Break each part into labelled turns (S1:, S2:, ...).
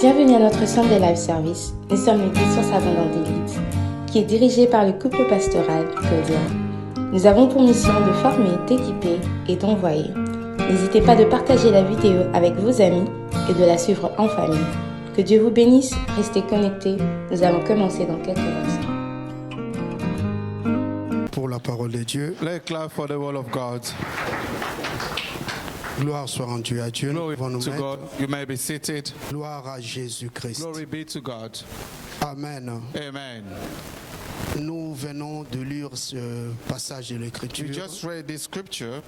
S1: Bienvenue à notre Sunday Live Service. Nous sommes l'église Source Abondante d'Élite, qui est dirigée par le couple pastoral Claudia. Nous avons pour mission de former, d'équiper et d'envoyer. N'hésitez pas de partager la vidéo avec vos amis et de la suivre en famille. Que Dieu vous bénisse, restez connectés. Nous allons commencer dans quelques instants.
S2: Pour la parole de Dieu.
S3: Let's clap for the word of God.
S2: Gloire soit rendue à Dieu.
S3: Glory
S2: Nous
S3: to
S2: mettre.
S3: God. You may be seated.
S2: Gloire à Jésus-Christ.
S3: Glory be to God.
S2: Amen.
S3: Amen.
S2: Nous venons de lire ce passage de
S3: We
S2: l'Écriture
S3: just read this scripture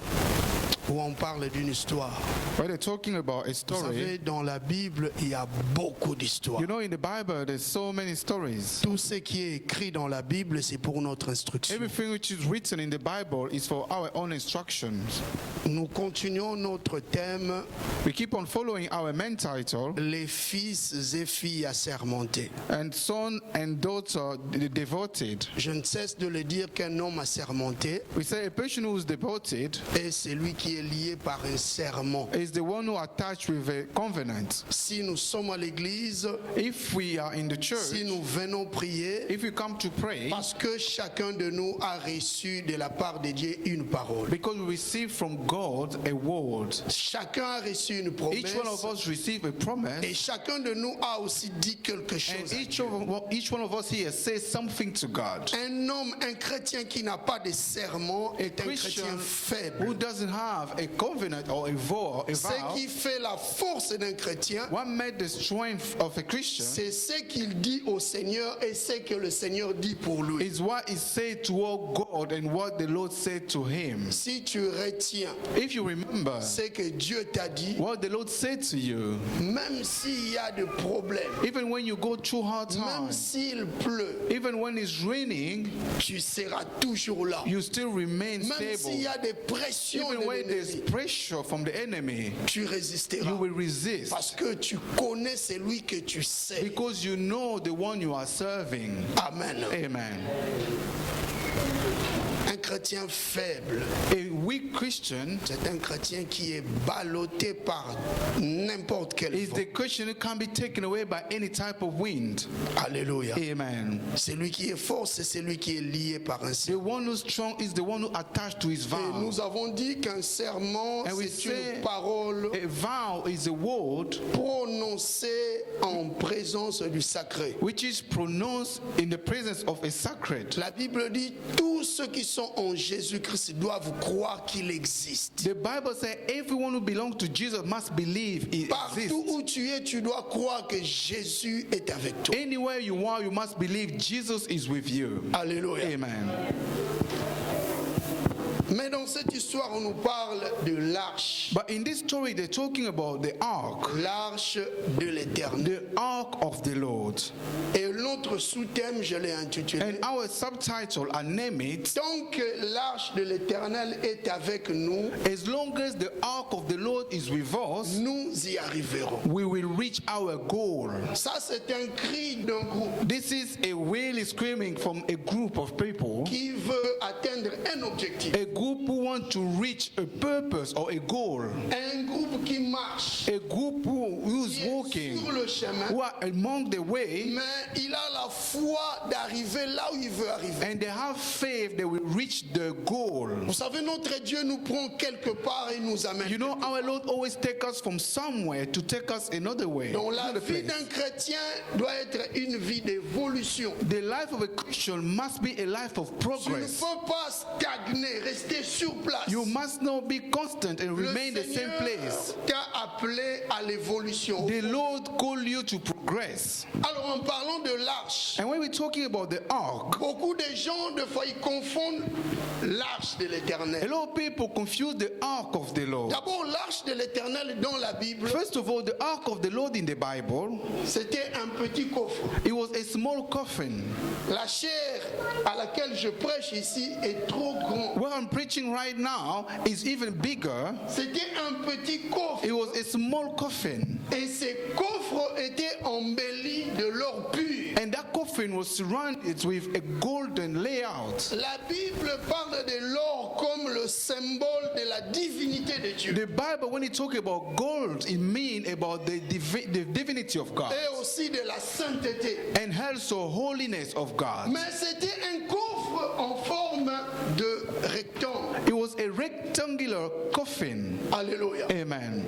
S2: où on parle d'une histoire.
S3: where they're talking about a
S2: Vous
S3: story.
S2: savez, dans la Bible, il y a beaucoup d'histoires.
S3: You know, in the Bible, there's so many stories.
S2: Tout ce qui est écrit dans la Bible, c'est pour notre instruction.
S3: Everything which is written in the Bible is for our own instructions.
S2: Nous continuons notre thème,
S3: We keep on following our main title,
S2: les fils et filles assermentés.
S3: and son and daughter devoted.
S2: Je ne cesse de le dire qu'un homme assermenté
S3: We say a person who is devoted
S2: est celui qui est lié par un serment.
S3: is the one who attached with a covenant.
S2: Si nous sommes à l'église,
S3: If we are in the
S2: si
S3: church,
S2: nous venons prier,
S3: if we come to pray,
S2: parce que chacun de nous a reçu de la part de Dieu une parole.
S3: because we receive from God a word.
S2: Chacun a reçu une
S3: Each one of
S2: promesse
S3: us receive a
S2: et
S3: promise,
S2: chacun de nous a aussi dit quelque
S3: and
S2: chose.
S3: each one of us here says something to God.
S2: Un homme, un chrétien qui n'a pas de serment est un
S3: Christian
S2: chrétien
S3: who
S2: faible.
S3: doesn't have a covenant or a vow,
S2: Ce qui fait la force d'un chrétien,
S3: what made the strength of a Christian
S2: c'est ce qu'il dit au Seigneur et ce que le Seigneur dit pour lui.
S3: is what is said toward God and what the Lord said to him.
S2: Si tu retiens
S3: If you remember
S2: ce que Dieu t'a dit,
S3: what the Lord said to you,
S2: même s'il y a des problèmes,
S3: even when you go through hard
S2: même
S3: times,
S2: s'il pleut,
S3: even when it's raining,
S2: tu seras toujours là.
S3: you still remain
S2: Même s'il y
S3: stable.
S2: a des pressions
S3: Even
S2: de
S3: when there's
S2: l'ennemi,
S3: pressure from the enemy,
S2: tu résisteras.
S3: you will resist.
S2: Parce que tu connais celui que tu sais.
S3: Because you know the one you are serving.
S2: Amen.
S3: Amen.
S2: Un chrétien faible,
S3: A weak Christian
S2: c'est un chrétien qui est ballotté par n'importe quel
S3: is
S2: vent.
S3: the Christian who can be taken away by any type of wind.
S2: Alléluia.
S3: Amen.
S2: Celui qui est fort, c'est celui qui est lié par un
S3: The
S2: serment.
S3: one who's strong is the one who attached to his
S2: Et
S3: vow.
S2: nous avons dit qu'un serment,
S3: And we
S2: c'est
S3: say
S2: une parole
S3: a vow is a word
S2: prononcée en présence du sacré.
S3: which is pronounced in the presence of a sacred.
S2: La Bible dit, tous ceux qui sont en Jésus-Christ doivent croire qu'il existe.
S3: The Bible says everyone who belongs to Jesus must believe he
S2: Partout
S3: exists.
S2: où tu es, tu dois croire que Jésus est avec toi.
S3: Anywhere you are, you must believe Jesus is with you.
S2: Alléluia.
S3: Amen.
S2: Mais dans cette histoire, on nous parle de l'arche.
S3: But in this story, they're talking about the ark,
S2: L'arche de l'Éternel.
S3: the ark of the Lord.
S2: Et l'autre sous-thème, je l'ai intitulé.
S3: And our subtitle, I name it,
S2: Tant que l'arche de l'Éternel est avec nous,
S3: as long as the ark of the Lord is with us,
S2: nous y arriverons.
S3: we will reach our goal.
S2: Ça, c'est un cri d'un groupe
S3: This is a really screaming from a group of people,
S2: qui veut atteindre un objectif.
S3: a group who want to reach a purpose or a goal,
S2: Un groupe qui marche,
S3: a group who's
S2: qui est
S3: walking,
S2: sur le chemin,
S3: who are among the way,
S2: mais il a la foi d'arriver là où il veut arriver.
S3: and they have faith they will reach the goal.
S2: Vous savez, notre Dieu nous prend quelque part et nous amène.
S3: You know, our Lord always take us from somewhere to take us another way.
S2: Donc la
S3: another
S2: vie
S3: place.
S2: d'un chrétien doit être une vie d'évolution.
S3: The life of a Christian must be a life of
S2: Tu ne
S3: progress.
S2: peux pas stagner, rester sur place.
S3: You must not be constant and
S2: Le
S3: remain the same
S2: Seigneur
S3: place.
S2: t'a appelé à l'évolution.
S3: The Lord called you to progress.
S2: Alors en parlant de l'arche,
S3: And when we're talking about the ark,
S2: beaucoup de gens de fois ils confondent l'arche de
S3: a
S2: l'Éternel.
S3: lot of people confuse the ark of the Lord.
S2: D'abord, l'arche de l'Éternel dans la Bible,
S3: First of all, the ark of the Lord in the Bible,
S2: c'était un petit coffre.
S3: it was a small coffin.
S2: La chair à laquelle je prêche ici est trop grande.
S3: Where I'm preaching right now is even bigger.
S2: C'était un petit coffre.
S3: It was a small coffin.
S2: Et ces coffres étaient embellis de l'or pur.
S3: And that coffin was surrounded with a golden layout.
S2: La Bible parle de l'or comme le symbole de la divinité de Dieu.
S3: The Bible, when it talks about gold, it means about the divinity of God.
S2: Et aussi de la sainteté.
S3: And also holiness of God.
S2: Mais c'était un coffre en forme de rectangle.
S3: It was a rectangular coffin.
S2: Alléluia.
S3: Amen.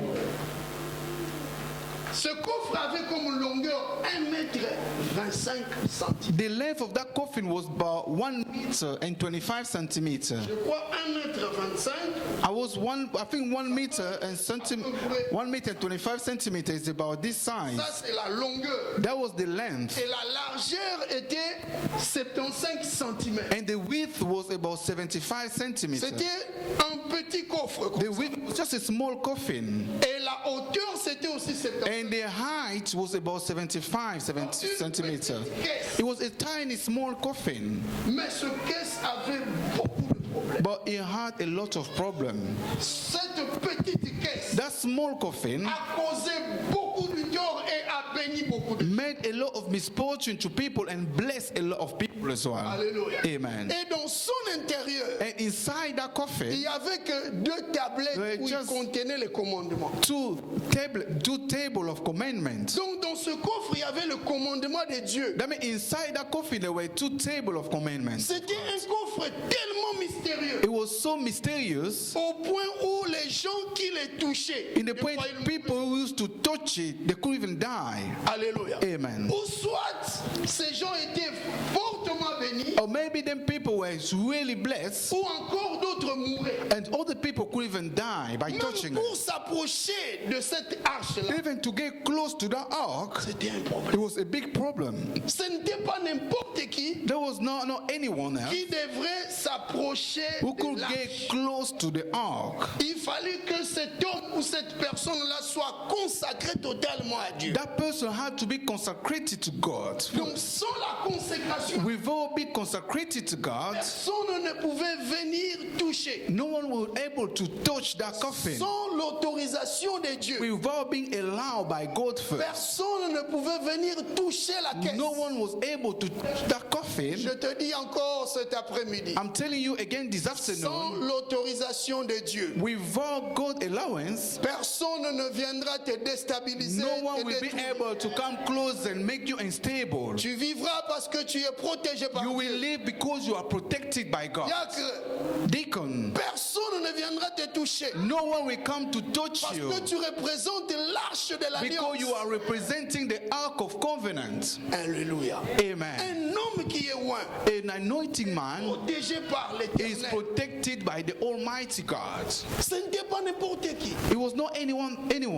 S2: Ce coffre avait comme longueur 1,25 m.
S3: The length of that coffin was about 1 meter and 25 centimeters.
S2: Je crois 1,25 m.
S3: I think 1 meter and 1 meter and 25 centimeters is about this size.
S2: Ça c'est la longueur.
S3: That was the length.
S2: Et la largeur était 75 cm.
S3: And the width was about 75 centimeters.
S2: C'était un petit coffre.
S3: The width was just a small coffin.
S2: Et la hauteur c'était aussi 75.
S3: And the height was about 70 centimeters. It was a tiny, small coffin.
S2: Mais ce caisse avait beaucoup de problèmes.
S3: But it had a lot of problems.
S2: Cette petite caisse
S3: That small coffin
S2: a causé beaucoup de tort et a béni beaucoup de gens.
S3: made a lot of misfortune to people and blessed a lot of people as well.
S2: Alléluia.
S3: Amen.
S2: Et dans son intérieur,
S3: And inside that
S2: il
S3: coffin,
S2: n'y avait que 2 tablettes
S3: Ouais,
S2: où il
S3: just-
S2: contenait les commandements.
S3: two table of commandments.
S2: Donc dans ce coffre, il y avait le commandement de Dieu.
S3: That means inside that coffin there were 2 tables of commandments.
S2: C'était un coffre tellement mystérieux
S3: It was so mysterious
S2: au point où les gens qui les touchaient,
S3: in the
S2: des
S3: point
S2: fois, ils
S3: people who used to touch it, they couldn't even die.
S2: Alléluia.
S3: Amen.
S2: Ou soit ces gens étaient fortement bénis,
S3: Or maybe them people were really blessed
S2: ou encore d'autres mouraient.
S3: and other people could even die by
S2: Même
S3: touching
S2: pour
S3: it.
S2: s'approcher de cette arche-là,
S3: Even to get close to that ark,
S2: c'était un
S3: it
S2: problème.
S3: was a big problem.
S2: Ce n'était pas n'importe qui
S3: There was not anyone else
S2: qui devrait s'approcher
S3: who
S2: de
S3: could
S2: l'arche.
S3: get close to the ark.
S2: Il fallait que cet homme ou cette personne-là soit consacrée totalement à Dieu.
S3: That person had to be consecrated to God.
S2: Donc sans la consécration,
S3: Without being consecrated to God,
S2: personne ne pouvait venir toucher.
S3: no one was able to touch that coffin.
S2: Sans l'autorisation de Dieu,
S3: Without being allowed by God first,
S2: personne ne pouvait venir toucher la caisse.
S3: no one was able to touch that
S2: Je
S3: coffin.
S2: te dis encore cet après-midi,
S3: I'm telling you again this
S2: sans
S3: afternoon,
S2: l'autorisation de Dieu,
S3: without God's allowance,
S2: personne ne viendra te déstabiliser.
S3: no
S2: te
S3: one will be
S2: détruire.
S3: able to come close and make you unstable.
S2: Tu vivras parce que tu es protégé par
S3: You
S2: Dieu.
S3: will live because you are protected by God.
S2: Diacre,
S3: Deacon,
S2: personne ne viendra te toucher
S3: no one will come to touch
S2: parce
S3: you
S2: que tu représentes l'arche de
S3: because
S2: l'alliance.
S3: you are representing the Ark of Covenant.
S2: Alléluia.
S3: Amen.
S2: Un homme qui est loin,
S3: An anointing man
S2: protégé par
S3: is
S2: l'Éternel.
S3: protected by the Almighty God.
S2: Ce n'était pas n'importe qui
S3: It was not anyone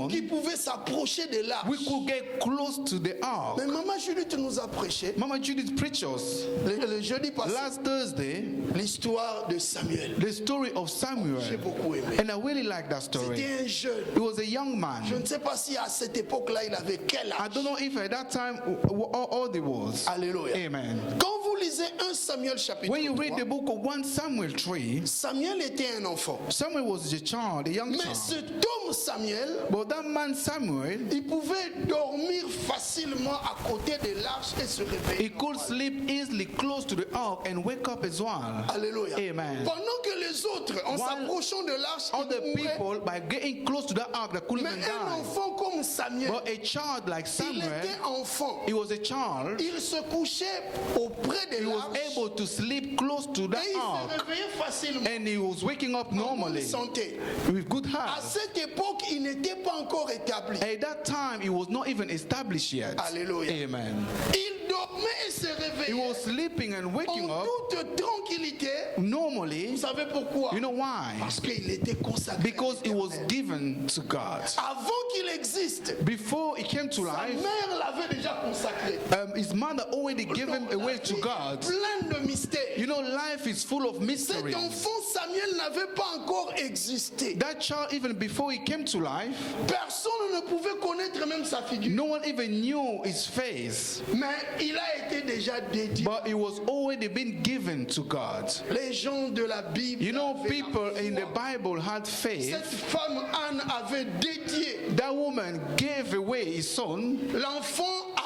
S2: qui pouvait s'approcher de
S3: we
S2: l'arche.
S3: could get close to the ark.
S2: Mais Maman Judith nous a prêché
S3: Mama Judith preached us
S2: le jeudi passé
S3: last Thursday
S2: l'histoire de Samuel.
S3: the story of
S2: J'ai
S3: Samuel,
S2: beaucoup aimé.
S3: and I really like that story.
S2: C'était un jeune.
S3: He was a young
S2: Je
S3: man.
S2: ne sais pas si à cette époque-là il avait quel
S3: I
S2: âge.
S3: don't know if at that time how old he was.
S2: Alléluia.
S3: Amen.
S2: Quand vous lisez 1 Samuel chapitre
S3: When you read
S2: 3,
S3: the book of 1 Samuel 3,
S2: Samuel était un enfant.
S3: Samuel was a child, a young
S2: Mais
S3: child.
S2: cet homme Samuel,
S3: But that man Samuel,
S2: il pouvait dormir facilement à côté de l'arche et se
S3: he
S2: réveiller.
S3: could sleep easily close to the ark and wake up as well.
S2: Alléluia.
S3: Amen.
S2: Pendant que les autres, en
S3: While
S2: s'approchant de l'arche,
S3: Other
S2: ils mouraient.
S3: people, by getting close to the ark, they couldn't
S2: Mais
S3: even
S2: un
S3: die.
S2: enfant comme Samuel,
S3: But a child like
S2: il
S3: Samuel,
S2: était enfant.
S3: he was a child,
S2: Il se couchait auprès de
S3: he was
S2: l'arche
S3: able to sleep close to the
S2: et il se
S3: ark.
S2: réveillait facilement.
S3: And he was waking up
S2: En bonne
S3: normally
S2: santé.
S3: with good
S2: À
S3: health.
S2: cette époque, il n'était pas encore établi.
S3: At that time, he was not even established yet.
S2: Alléluia.
S3: Amen.
S2: Il dormait et se
S3: He
S2: réveillait
S3: was sleeping and waking
S2: en
S3: up
S2: toute tranquillité.
S3: normally.
S2: Vous savez pourquoi?
S3: You know why?
S2: Parce qu'il était consacré.
S3: Because
S2: à
S3: it was
S2: l'Éternel.
S3: given to God.
S2: Avant qu'il existe,
S3: Before he came to
S2: sa
S3: life,
S2: mère l'avait déjà consacré.
S3: his mother already gave him away to God.
S2: Plein de mystères.
S3: You know, life is full of
S2: Cet
S3: mystery.
S2: enfant Samuel n'avait pas encore existé.
S3: That child, even before he came to life,
S2: Personne ne pouvait connaître même sa figure.
S3: No one even knew his face,
S2: Mais il a été déjà dédié.
S3: but it was already been given to God.
S2: Les gens de la Bible.
S3: You know,
S2: avaient
S3: people
S2: la
S3: in the
S2: foi.
S3: Bible had faith.
S2: Cette femme Anne avait dédié
S3: That woman gave away his son
S2: l'enfant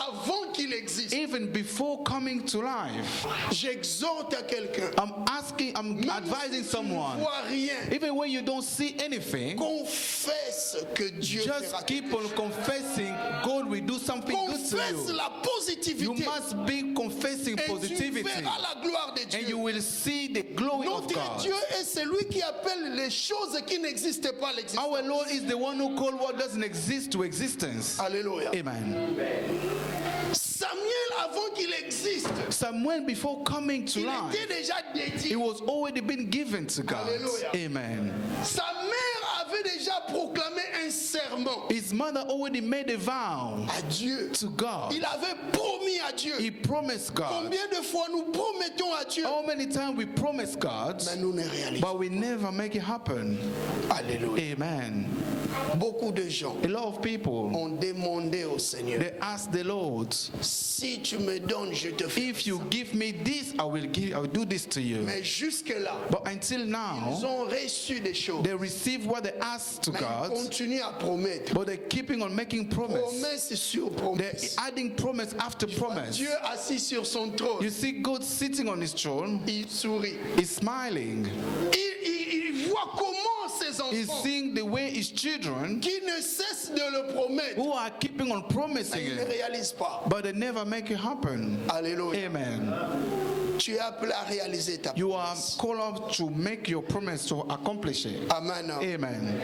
S2: avant qu'il existe.
S3: even before coming to life.
S2: J'exhorte à quelqu'un.
S3: I'm
S2: Même
S3: advising
S2: si tu ne
S3: someone,
S2: vois rien,
S3: even when you don't see anything,
S2: confesse que Dieu fera
S3: just
S2: quelque
S3: keep on
S2: chose.
S3: confessing God will do something good to
S2: Confesse
S3: you.
S2: la
S3: You
S2: positivité.
S3: must be confessing
S2: Et tu
S3: positivity,
S2: verras la gloire de
S3: and you
S2: Dieu.
S3: will see the glory of
S2: Notre
S3: God.
S2: Dieu est celui qui appelle les choses qui n'existent pas l'existence.
S3: Our Lord is the one who called what doesn't exist to existence.
S2: Alléluia.
S3: Amen.
S2: Samuel, avant qu'il existe,
S3: Someone before coming to
S2: il
S3: life,
S2: était déjà dédié.
S3: it was already been given to God.
S2: Hallelujah.
S3: Amen.
S2: Sa mère avait déjà proclamé un serment
S3: His mother already made a vow
S2: à Dieu.
S3: to God.
S2: Il avait promis à Dieu.
S3: He promised God.
S2: Combien de fois nous promettons à Dieu,
S3: How many times we promise God,
S2: mais nous ne réalisons
S3: but we never make it happen.
S2: pas. Alléluia.
S3: Amen.
S2: Beaucoup de gens
S3: A lot of people,
S2: ont demandé au Seigneur,
S3: they ask the Lord,
S2: si tu me donnes, je te fais.
S3: if you give me this, I will do this to you.
S2: Mais jusque-là,
S3: But until
S2: ils
S3: now,
S2: ont reçu des choses.
S3: they receive what they ask to
S2: Mais ils
S3: God,
S2: continuent à promettre.
S3: but they're keeping on making promise.
S2: Promesse sur
S3: They're
S2: promesse.
S3: adding promise after promise.
S2: Dieu assis sur son trône,
S3: You see God sitting on his throne,
S2: il sourit.
S3: he's smiling.
S2: Il voit comment ses
S3: He's
S2: enfants
S3: seeing the way his children,
S2: qui ne cessent de le promettre,
S3: who are keeping on promising
S2: ils ne
S3: it,
S2: réalisent pas.
S3: but they never make it happen.
S2: Alléluia.
S3: Amen.
S2: Tu es appelé à réaliser ta
S3: You are
S2: promesse.
S3: called up to make your promise, to accomplish it.
S2: Amen.
S3: Amen.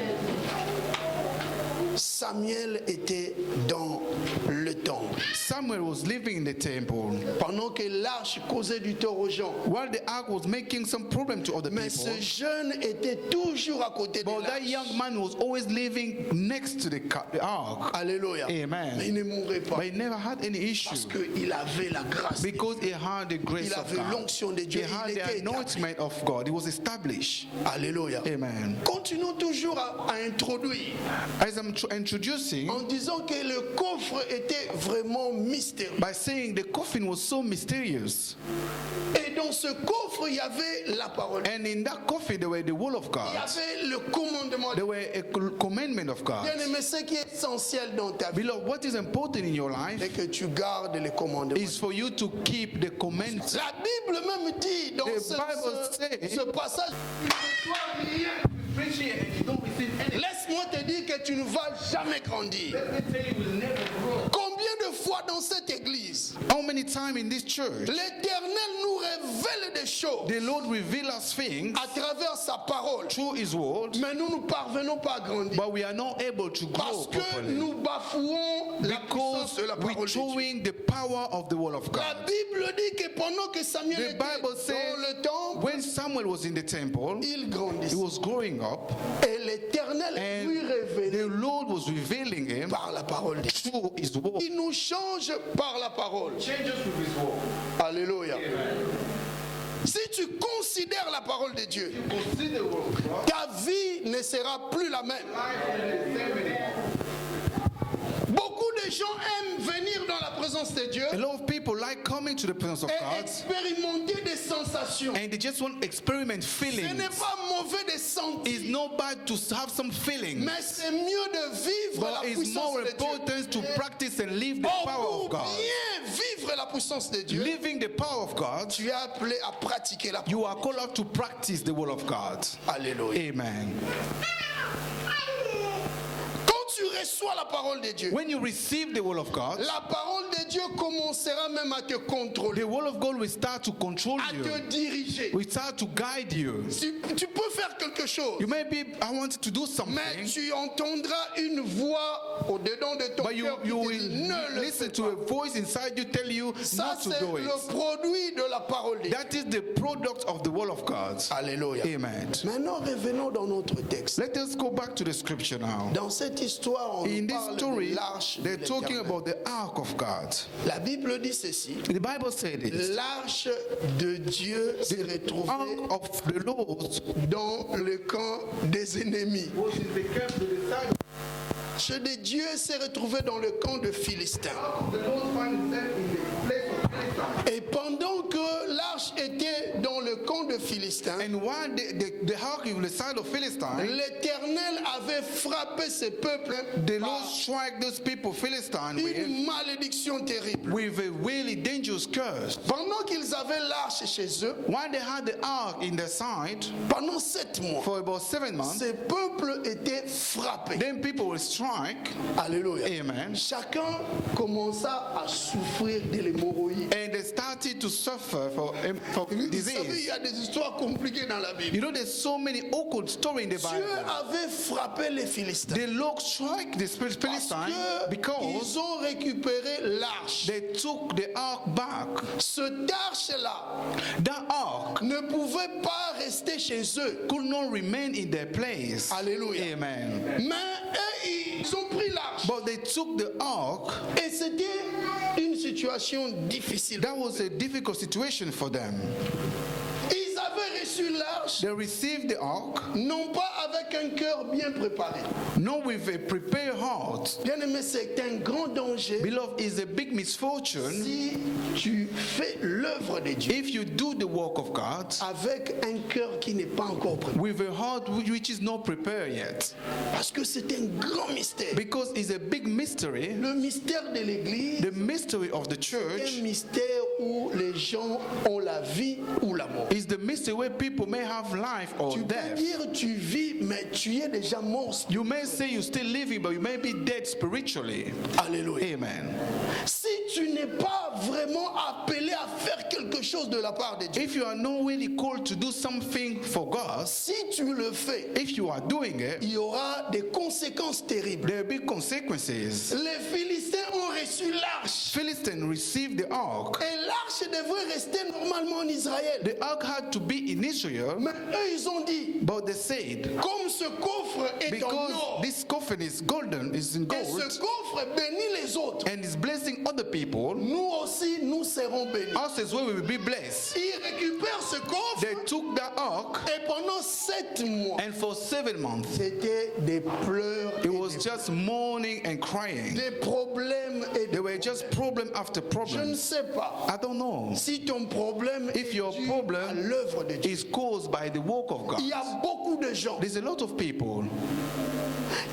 S2: Samuel était dans le temple.
S3: Samuel was living in the temple
S2: Pendant que l'arche causait du tort aux gens.
S3: while the ark was making some problem to other
S2: Mais
S3: people.
S2: ce jeune était toujours à côté de
S3: But that
S2: l'arche.
S3: young man was always living next to the ark.
S2: Alléluia.
S3: Amen.
S2: Mais il ne mourrait pas.
S3: But he never had any issue
S2: Parce qu'il avait la grâce.
S3: because he had the grace
S2: Il
S3: of
S2: avait
S3: God.
S2: l'onction de
S3: He
S2: Dieu.
S3: had
S2: Il
S3: the
S2: était établi.
S3: anointment of God. He was established.
S2: Alléluia.
S3: Amen.
S2: Continuons toujours à introduire
S3: As I'm introducing,
S2: en disant que le coffre était vraiment mystérieux.
S3: by saying the coffin was so mysterious,
S2: Et dans ce coffre, il y avait la parole.
S3: and in that coffin there were the word of
S2: Il y
S3: God.
S2: avait le commandement.
S3: There were a commandment of God.
S2: Bien-aimé, ce qui est essentiel dans ta vie,
S3: Beloved, what is important in your life
S2: c'est que tu gardes les commandements.
S3: is for you to keep the commandments.
S2: La Bible même dit dans
S3: The
S2: ce
S3: Bible says-
S2: passage, ne reçois rien. Laisse-moi te dire que tu ne vas jamais grandir. Combien de fois dans cette église,
S3: How many times in this church
S2: l'Éternel nous révèle des choses
S3: the Lord reveal us things
S2: à travers sa parole,
S3: through His word,
S2: mais nous ne parvenons pas à grandir
S3: but we are not able to grow
S2: parce que
S3: properly
S2: nous bafouons la puissance
S3: because
S2: de la
S3: we're
S2: parole de Dieu.
S3: showing the power of the word of
S2: La
S3: God.
S2: Bible dit que pendant que Samuel
S3: The
S2: était
S3: Bible
S2: dans
S3: says
S2: le temple,
S3: when Samuel was in the temple,
S2: il
S3: he
S2: grandissait.
S3: was growing up,
S2: Et l'Éternel lui
S3: and
S2: révélait
S3: the Lord was revealing him
S2: par la parole de Dieu.
S3: through His word.
S2: Il nous change par la parole. Alléluia. Si tu considères la parole de Dieu, ta vie ne sera plus la même. Beaucoup de gens aiment venir dans la présence de Dieu
S3: A lot of people like coming to the presence of
S2: et
S3: God,
S2: expérimenter des sensations.
S3: and they just want to experiment
S2: Ce
S3: feelings.
S2: n'est pas mauvais de sentir,
S3: It's not bad to have some feelings,
S2: mais c'est mieux de vivre la
S3: but it's
S2: puissance
S3: more
S2: de Dieu.
S3: important to practice and live the
S2: Or,
S3: power
S2: pour
S3: of God.
S2: bien vivre la puissance de Dieu,
S3: Living the power of God,
S2: tu es appelé à pratiquer la parole.
S3: you are called up to practice the word of God.
S2: Alléluia.
S3: Amen.
S2: Quand tu reçois la parole de Dieu,
S3: When you receive the word of God,
S2: la parole de Dieu commencera même à te contrôler,
S3: the word of God will start to control
S2: à te
S3: you.
S2: diriger.
S3: Will start to guide you.
S2: Tu peux faire quelque chose,
S3: You may be, I want to do
S2: mais
S3: something,
S2: tu entendras une voix au-dedans de ton
S3: but
S2: cœur qui
S3: you
S2: te
S3: will
S2: dit, ne le
S3: listen
S2: fais
S3: to
S2: pas.
S3: a voice inside you tell you
S2: Ça,
S3: not to
S2: c'est
S3: do
S2: le
S3: it.
S2: produit de la parole de Dieu.
S3: That is the product of the word of God.
S2: Alléluia.
S3: Amen.
S2: Maintenant, revenons dans notre texte.
S3: Let us go back to the scripture now.
S2: Dans cette histoire, on
S3: In
S2: nous
S3: this
S2: parle
S3: story,
S2: de l'arche de
S3: they're talking
S2: l'Éternel.
S3: about the ark of God.
S2: La Bible dit ceci.
S3: The Bible said this.
S2: L'arche de Dieu s'est
S3: The
S2: retrouvée
S3: ark of the Lord
S2: dans le camp des ennemis. l'arche de Dieu s'est retrouvée dans le camp de Philistins.
S3: The Lord find himself in the place of Philistine.
S2: Et pendant que l'arche était dans le camp de Philistins,
S3: And while the ark in the side of Philistine,
S2: l'Éternel avait frappé ce peuple
S3: the
S2: par
S3: Lord struck those people, Philistine,
S2: une malédiction terrible.
S3: with a really dangerous curse.
S2: Pendant qu'ils avaient l'arche chez eux,
S3: While they had the ark in their side
S2: pendant 7 mois,
S3: for about 7 months,
S2: ce peuple était frappé.
S3: then people will strike.
S2: Alléluia.
S3: Amen.
S2: Chacun commença à souffrir de l'hémorroïde.
S3: And they started to suffer for
S2: Vous savez, il
S3: disease.
S2: y a des histoires compliquées dans la Bible.
S3: You know, there's so many awkward stories in the
S2: Dieu
S3: Bible.
S2: avait frappé les Philistins
S3: The Lord struck the
S2: parce
S3: Philistine because
S2: qu'ils ont récupéré l'arche.
S3: they took the ark back.
S2: Cette arche-là
S3: That ark
S2: ne pouvait pas rester chez eux.
S3: could not remain in their place.
S2: Alléluia.
S3: Amen.
S2: Mais eux, ils ont pris l'arche.
S3: But they took the ark.
S2: Et c'était une situation difficile.
S3: That was a difficult situation for them.
S2: Ils avaient reçu l'arche,
S3: They received the ark,
S2: non pas avec un cœur bien préparé.
S3: not with a prepared heart.
S2: Bien aimé, c'est un grand danger
S3: Beloved, is a big misfortune
S2: si tu fais l'œuvre de Dieu
S3: if you do the work of God
S2: avec un cœur qui n'est pas encore préparé.
S3: with a heart which is not prepared yet.
S2: Parce que c'est un grand mystère.
S3: Because it's a big mystery.
S2: Le mystère de l'Église
S3: The mystery of the
S2: est
S3: church
S2: un mystère où les gens ont la vie ou la mort.
S3: is the mystery where people may have life or
S2: Tu peux
S3: death.
S2: dire tu vis, mais tu es déjà mort.
S3: You may say you're still living, but you may be dead spiritually.
S2: Alléluia.
S3: Amen.
S2: Si tu n'es pas vraiment appelé à faire quelque chose de la part de Dieu,
S3: If you are not really called to do something for God,
S2: si tu le fais,
S3: if you are doing it,
S2: il y aura des conséquences terribles.
S3: there will be consequences.
S2: Les Philistins ont reçu l'arche.
S3: Philistines received the ark.
S2: Et l'arche devrait rester normalement en Israël.
S3: The ark had to be in Israel,
S2: Mais eux, ils ont dit,
S3: but they said,
S2: comme ce coffre est en
S3: because
S2: or,
S3: this coffin is golden, is in
S2: et
S3: gold,
S2: ce coffre bénit les autres,
S3: and is blessing other people,
S2: nous aussi, nous serons bénis.
S3: us as well will be blessed.
S2: Ils récupèrent ce coffre
S3: They took the ark,
S2: et pendant 7 mois,
S3: and for 7 months,
S2: c'était des pleurs,
S3: it was just mourning and crying.
S2: des problèmes et des
S3: There were just problem after
S2: Je ne
S3: problem.
S2: sais pas
S3: I don't know
S2: si ton problème
S3: if
S2: est
S3: your
S2: dû à
S3: problem
S2: l'œuvre de Dieu.
S3: is caused by the work of
S2: Il y
S3: God.
S2: a beaucoup de gens,
S3: There's a lot of people,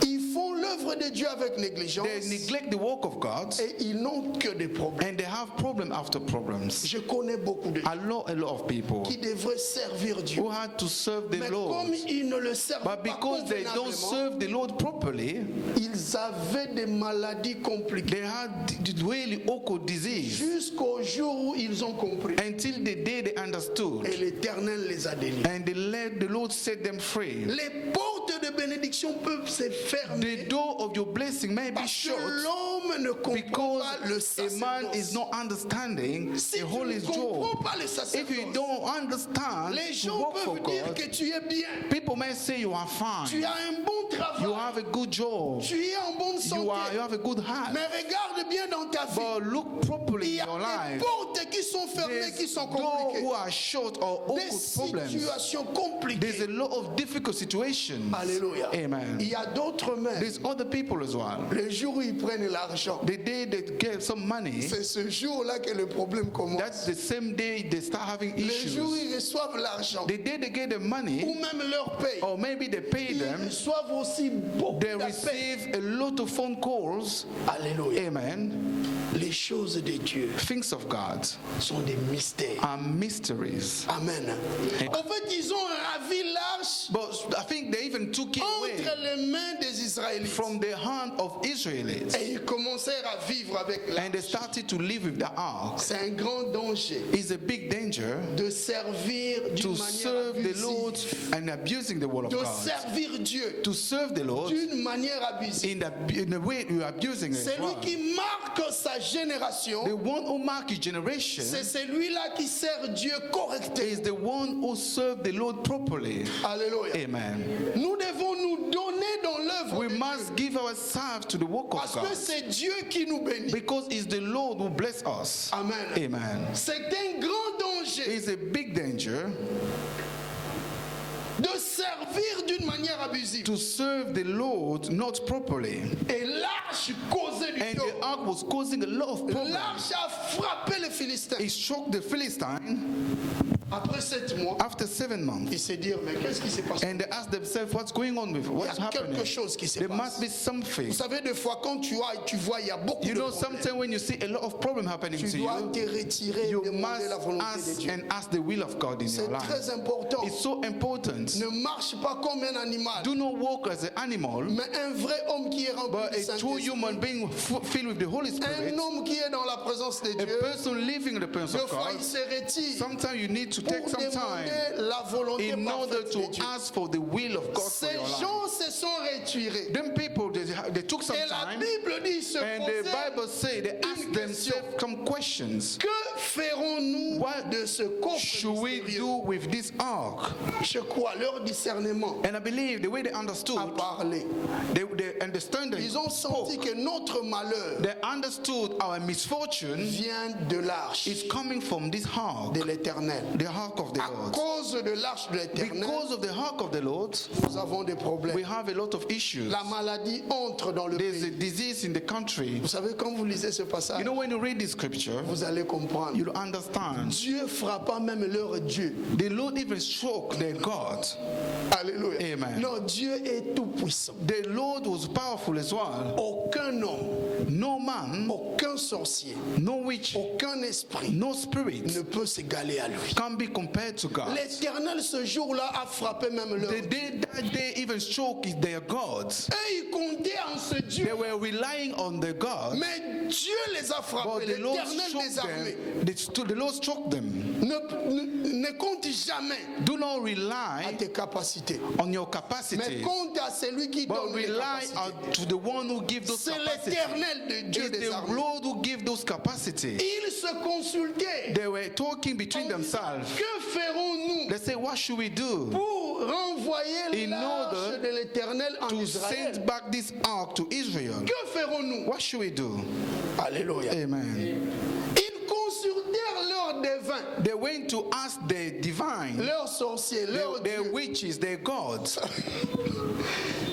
S2: ils font l'œuvre de Dieu avec négligence
S3: they neglect the work of God,
S2: et ils n'ont que des problèmes.
S3: and they have problem after problems.
S2: Je connais beaucoup de gens
S3: A lot of people
S2: qui devraient servir Dieu.
S3: who had to serve the
S2: Mais
S3: Lord,
S2: comme ils ne le servent
S3: but
S2: pas
S3: because they don't
S2: convenablement,
S3: serve the Lord properly,
S2: ils avaient des maladies compliquées
S3: they had really awkward disease
S2: jusqu'au jour où ils ont compris
S3: until the day they
S2: et
S3: understood,
S2: l'Éternel les a délivrés.
S3: and the Lord set them free.
S2: Les portes de bénédiction peuvent se
S3: The
S2: fermer
S3: door of your blessing may be
S2: parce que
S3: shut
S2: l'homme ne comprend
S3: because
S2: pas le
S3: a man is
S2: sacerdoce.
S3: not understanding
S2: Si
S3: the
S2: tu
S3: holy
S2: ne comprends
S3: job.
S2: pas le
S3: If you
S2: sacerdoce,
S3: don't understand
S2: les
S3: the
S2: gens
S3: work for
S2: peuvent dire
S3: God,
S2: que tu es bien,
S3: people may say you are
S2: tu
S3: fine,
S2: as un bon
S3: you
S2: travail,
S3: have a good job,
S2: tu es en bonne
S3: you
S2: santé.
S3: have a good heart,
S2: Mais regarde bien dans ta vie,
S3: but look properly
S2: il y
S3: in
S2: a
S3: your
S2: des
S3: life.
S2: portes qui sont fermées, qui
S3: There's
S2: sont
S3: doors
S2: compliquées.
S3: who are short or
S2: Des
S3: awkward problems.
S2: situations
S3: There's
S2: compliquées.
S3: a lot of difficult situations.
S2: Alléluia.
S3: Amen.
S2: Il y a d'autres mêmes.
S3: There's other people as well.
S2: Le jour où ils prennent l'argent,
S3: The day they get some money,
S2: c'est ce jour-là que le problème commence.
S3: that's the same day they start having
S2: Le jour où
S3: issues.
S2: ils reçoivent l'argent,
S3: The day they get the
S2: ou
S3: money,
S2: même leur paye,
S3: or maybe they pay
S2: ils
S3: them,
S2: reçoivent aussi beaucoup
S3: they
S2: d'appels.
S3: receive a lot of phone calls.
S2: Alléluia.
S3: Amen.
S2: Les choses de Dieu
S3: Things of God
S2: sont des mystères.
S3: are mysteries.
S2: Amen. En fait, ils ont ravi l'arche
S3: But I think they even took it away
S2: entre les mains des Israélites.
S3: from the hand of Israelites,
S2: Et ils commencèrent à vivre avec l'arche.
S3: and they started to live with the ark.
S2: C'est un grand danger
S3: It's a big danger
S2: de servir d'une
S3: to
S2: manière
S3: serve the Lord
S2: abusive.
S3: and abusing the word of
S2: De
S3: God.
S2: servir Dieu
S3: To serve the Lord
S2: d'une manière abusive.
S3: in the way you are abusing it. as
S2: Celui
S3: well.
S2: qui marque sa génération,
S3: The one who marks his generation
S2: c'est celui-là qui sert Dieu correctement.
S3: is the one who served the Lord properly.
S2: Alléluia.
S3: Amen.
S2: Nous devons nous donner dans l'œuvre
S3: We
S2: de Dieu.
S3: must give ourselves to the work of
S2: Parce que
S3: God
S2: c'est Dieu qui nous bénit.
S3: because it's the Lord who bless us.
S2: Amen.
S3: Amen.
S2: C'est un grand danger
S3: It's a big danger
S2: de servir servir d'une manière abusive.
S3: to serve the Lord not properly.
S2: Et l'arche causait du
S3: And
S2: tort.
S3: the ark was causing a lot of problems.
S2: L'arche a frappé les Philistins.
S3: It shocked the Philistine.
S2: Après 7 mois,
S3: After 7 months.
S2: ils se dirent, mais qu'est-ce qui s'est passé?
S3: And they asked themselves, what's going on with
S2: Il
S3: what's
S2: y a
S3: happening?
S2: quelque chose qui se
S3: There
S2: passe.
S3: must be something.
S2: Vous savez, des fois, quand tu vois, il y a beaucoup
S3: You
S2: de
S3: know,
S2: problèmes.
S3: sometimes when you see a lot of problem happening
S2: Tu
S3: to
S2: dois
S3: you,
S2: te retirer et
S3: you
S2: demander
S3: must
S2: la volonté de
S3: ask
S2: Dieu.
S3: and ask the will of God in
S2: C'est
S3: your life.
S2: très important.
S3: It's so important.
S2: Ne marche pas comme un animal,
S3: Do not walk as an animal,
S2: mais un vrai homme qui est rempli
S3: but
S2: du
S3: a true
S2: Saint-Esprit.
S3: human being filled with the Holy Spirit.
S2: Un homme qui est dans la présence de
S3: A
S2: Dieu,
S3: person living in the presence
S2: des
S3: of
S2: fois
S3: God.
S2: il se retire
S3: Sometimes you need to
S2: pour
S3: take some
S2: demander
S3: time
S2: la volonté
S3: in order
S2: parfaite
S3: to
S2: de Dieu.
S3: ask for the will of God for
S2: Ces
S3: your life.
S2: gens se sont retirés.
S3: Them people, they took some
S2: Et la
S3: time,
S2: Bible dit, se
S3: and the
S2: posaient,
S3: Bible says they asked themselves some questions.
S2: que ferons-nous
S3: What
S2: de ce coffre
S3: should we
S2: mystérieux?
S3: do with this ark?
S2: Je crois, leur discernement
S3: And I believe the way they understood,
S2: a parlé.
S3: they understand
S2: Ils ont senti que notre malheur
S3: they understood our misfortune
S2: vient de l'arche
S3: is coming from this ark,
S2: de l'Éternel.
S3: the ark of the
S2: À
S3: Lord.
S2: cause de l'arche de l'Éternel,
S3: Because of the ark of the Lord,
S2: nous avons des problèmes.
S3: we have a lot of issues.
S2: La maladie entre dans le
S3: There's a
S2: pays.
S3: disease in the country.
S2: Vous savez, quand vous lisez ce
S3: You
S2: passage,
S3: know, when you read this scripture,
S2: vous allez comprendre.
S3: you'll understand.
S2: Dieu frappa même leur Dieu.
S3: The Lord even struck their God.
S2: Alléluia.
S3: Amen.
S2: Non, Dieu est tout puissant.
S3: The Lord was powerful as well.
S2: Aucun homme,
S3: No man,
S2: aucun sorcier,
S3: no witch,
S2: aucun esprit
S3: no spirit
S2: ne peut s'égaler à lui.
S3: can be compared to God.
S2: L'Éternel ce jour-là a frappé même leur
S3: The day that they even struck their gods,
S2: Et ils comptaient en ce Dieu.
S3: they were relying on the God,
S2: Mais Dieu les a frappés.
S3: but the Lord
S2: L'Éternel
S3: struck
S2: des armées
S3: them. The Lord struck them.
S2: ne compte jamais
S3: Do not
S2: à
S3: rely
S2: tes capacités.
S3: on your
S2: Mais
S3: capacity,
S2: compte à celui qui
S3: but
S2: donne les
S3: rely
S2: capacités.
S3: to the one who gives those
S2: C'est
S3: capacities.
S2: l'Éternel de Dieu
S3: It's
S2: des
S3: the
S2: armées.
S3: Lord who gives those capacities.
S2: Ils se consultaient.
S3: They were talking between
S2: En disant,
S3: themselves.
S2: que ferons-nous
S3: They say, what should we do
S2: pour renvoyer
S3: In
S2: l'arche
S3: order
S2: de l'Éternel en
S3: to
S2: Israël?
S3: send back this ark to Israel?
S2: Que ferons-nous?
S3: What should we do?
S2: Alléluia.
S3: Amen.
S2: Ils consultèrent leurs devins,
S3: They went to ask the divine,
S2: leurs sorciers, leurs
S3: their
S2: dieux.
S3: witches, their gods.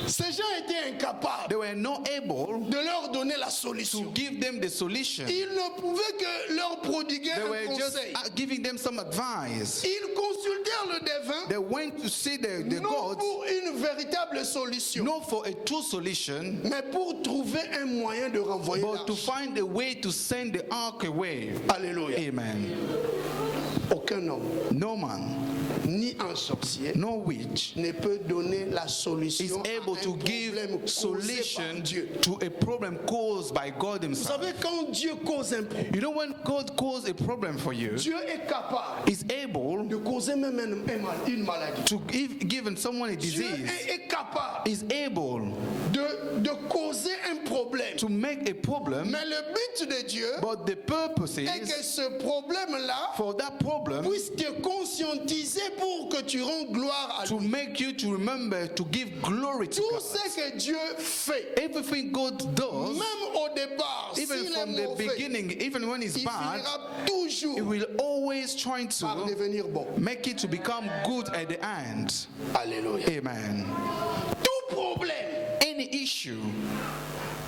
S2: Ces gens étaient incapables
S3: They were not able
S2: de leur donner la
S3: to
S2: solution.
S3: give them the solution.
S2: Ils ne pouvaient que leur prodiguer
S3: They
S2: un
S3: were just
S2: conseil.
S3: giving them some advice.
S2: Ils consultèrent le devin
S3: They went to see the
S2: non
S3: gods,
S2: pour une véritable solution,
S3: not for a true solution,
S2: mais pour trouver un moyen de renvoyer
S3: but to
S2: l'arche.
S3: find a way to send the ark away.
S2: Alléluia.
S3: Amen.
S2: Aucun homme,
S3: No man,
S2: ni un sorcier,
S3: no witch
S2: ne peut donner la
S3: is
S2: solution
S3: able
S2: à un
S3: to
S2: problème
S3: give
S2: causé par
S3: solution
S2: Dieu.
S3: to a problem caused by God
S2: Vous
S3: himself.
S2: savez, quand Dieu cause un problème,
S3: You know, when God caused a problem for you,
S2: Dieu est capable
S3: is able
S2: de causer même une maladie.
S3: to give someone a
S2: Dieu
S3: disease,
S2: est capable
S3: is able
S2: de causer un problème.
S3: to make a problem,
S2: Mais le but de Dieu
S3: but the purpose
S2: est que
S3: is
S2: ce problème-là
S3: for that problem
S2: puisse te conscientiser pour que tu rendes gloire à
S3: to
S2: lui.
S3: make you to remember to give glory to
S2: Tout
S3: God.
S2: ce que Dieu fait,
S3: Everything God does,
S2: même au départ,
S3: even
S2: s'il est
S3: from the
S2: mauvais,
S3: beginning, even when it's
S2: il
S3: bad,
S2: finira
S3: it
S2: toujours
S3: will always try
S2: par
S3: to
S2: devenir bon.
S3: make it to become good at the end.
S2: Alléluia.
S3: Amen.
S2: Tout problème
S3: Any issue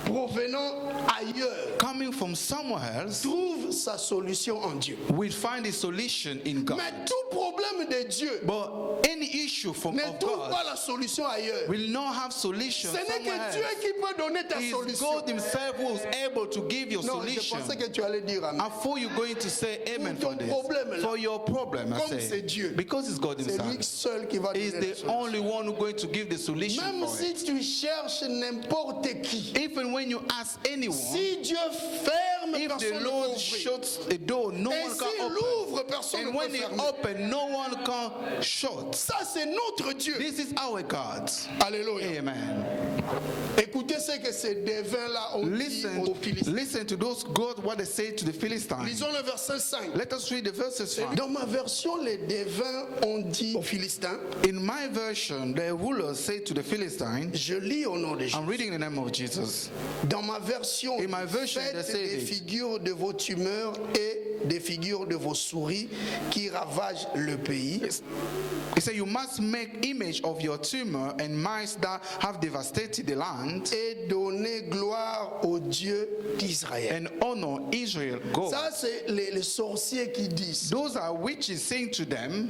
S2: provenant ailleurs
S3: coming from somewhere else
S2: trouve sa solution en Dieu.
S3: will find a solution in God.
S2: Mais tout problème de Dieu
S3: But any issue from
S2: ne
S3: of
S2: trouve pas
S3: God
S2: la solution ailleurs.
S3: will not have solution
S2: Ce n'est
S3: somewhere
S2: que Dieu
S3: else.
S2: qui peut donner ta
S3: It's
S2: solution.
S3: God himself who is able to give your
S2: Non, je
S3: solution.
S2: pensais que tu allais dire amen.
S3: Before you're going to say amen
S2: Pour
S3: for
S2: ton
S3: this,
S2: problème, là.
S3: for your problem, I
S2: Comme
S3: say,
S2: c'est Dieu.
S3: because it's God
S2: C'est lui
S3: himself.
S2: seul qui va
S3: He's
S2: donner la
S3: the
S2: solution.
S3: only one who's going to give the solution
S2: Même
S3: for
S2: si
S3: it.
S2: tu cherches n'importe qui,
S3: Even when you ask anyone,
S2: si Dieu ferme,
S3: if the
S2: personne ne peut
S3: Lord
S2: ouvrir.
S3: shuts a door, no
S2: Et
S3: one
S2: s'il
S3: can open.
S2: ouvre, personne
S3: And
S2: ne peut
S3: when he
S2: fermer.
S3: open, no one can shut.
S2: Ça, c'est notre Dieu.
S3: This is our God.
S2: Alléluia.
S3: Amen.
S2: Écoutez ce que ces devins-là ont dit aux Philistins.
S3: Listen to those gods, what they say to the Philistines.
S2: Lisons le verset 5.
S3: Let us read the verses 5.
S2: Dans ma version, les devins ont dit aux Philistins.
S3: In my version, the rulers say to the Philistines,
S2: Je lis au nom de Jésus.
S3: I'm reading in the name of Jesus.
S2: Dans ma version,
S3: In my version,
S2: faites
S3: they say
S2: des
S3: it.
S2: figures de vos tumeurs et des figures de vos souris qui ravagent le pays.
S3: He said, you must make image of your tumor and mice that have devastated the land
S2: Et donner gloire au Dieu d'Israël.
S3: and honor Israel God.
S2: Ça, c'est les sorciers qui disent.
S3: Those are witches saying to them,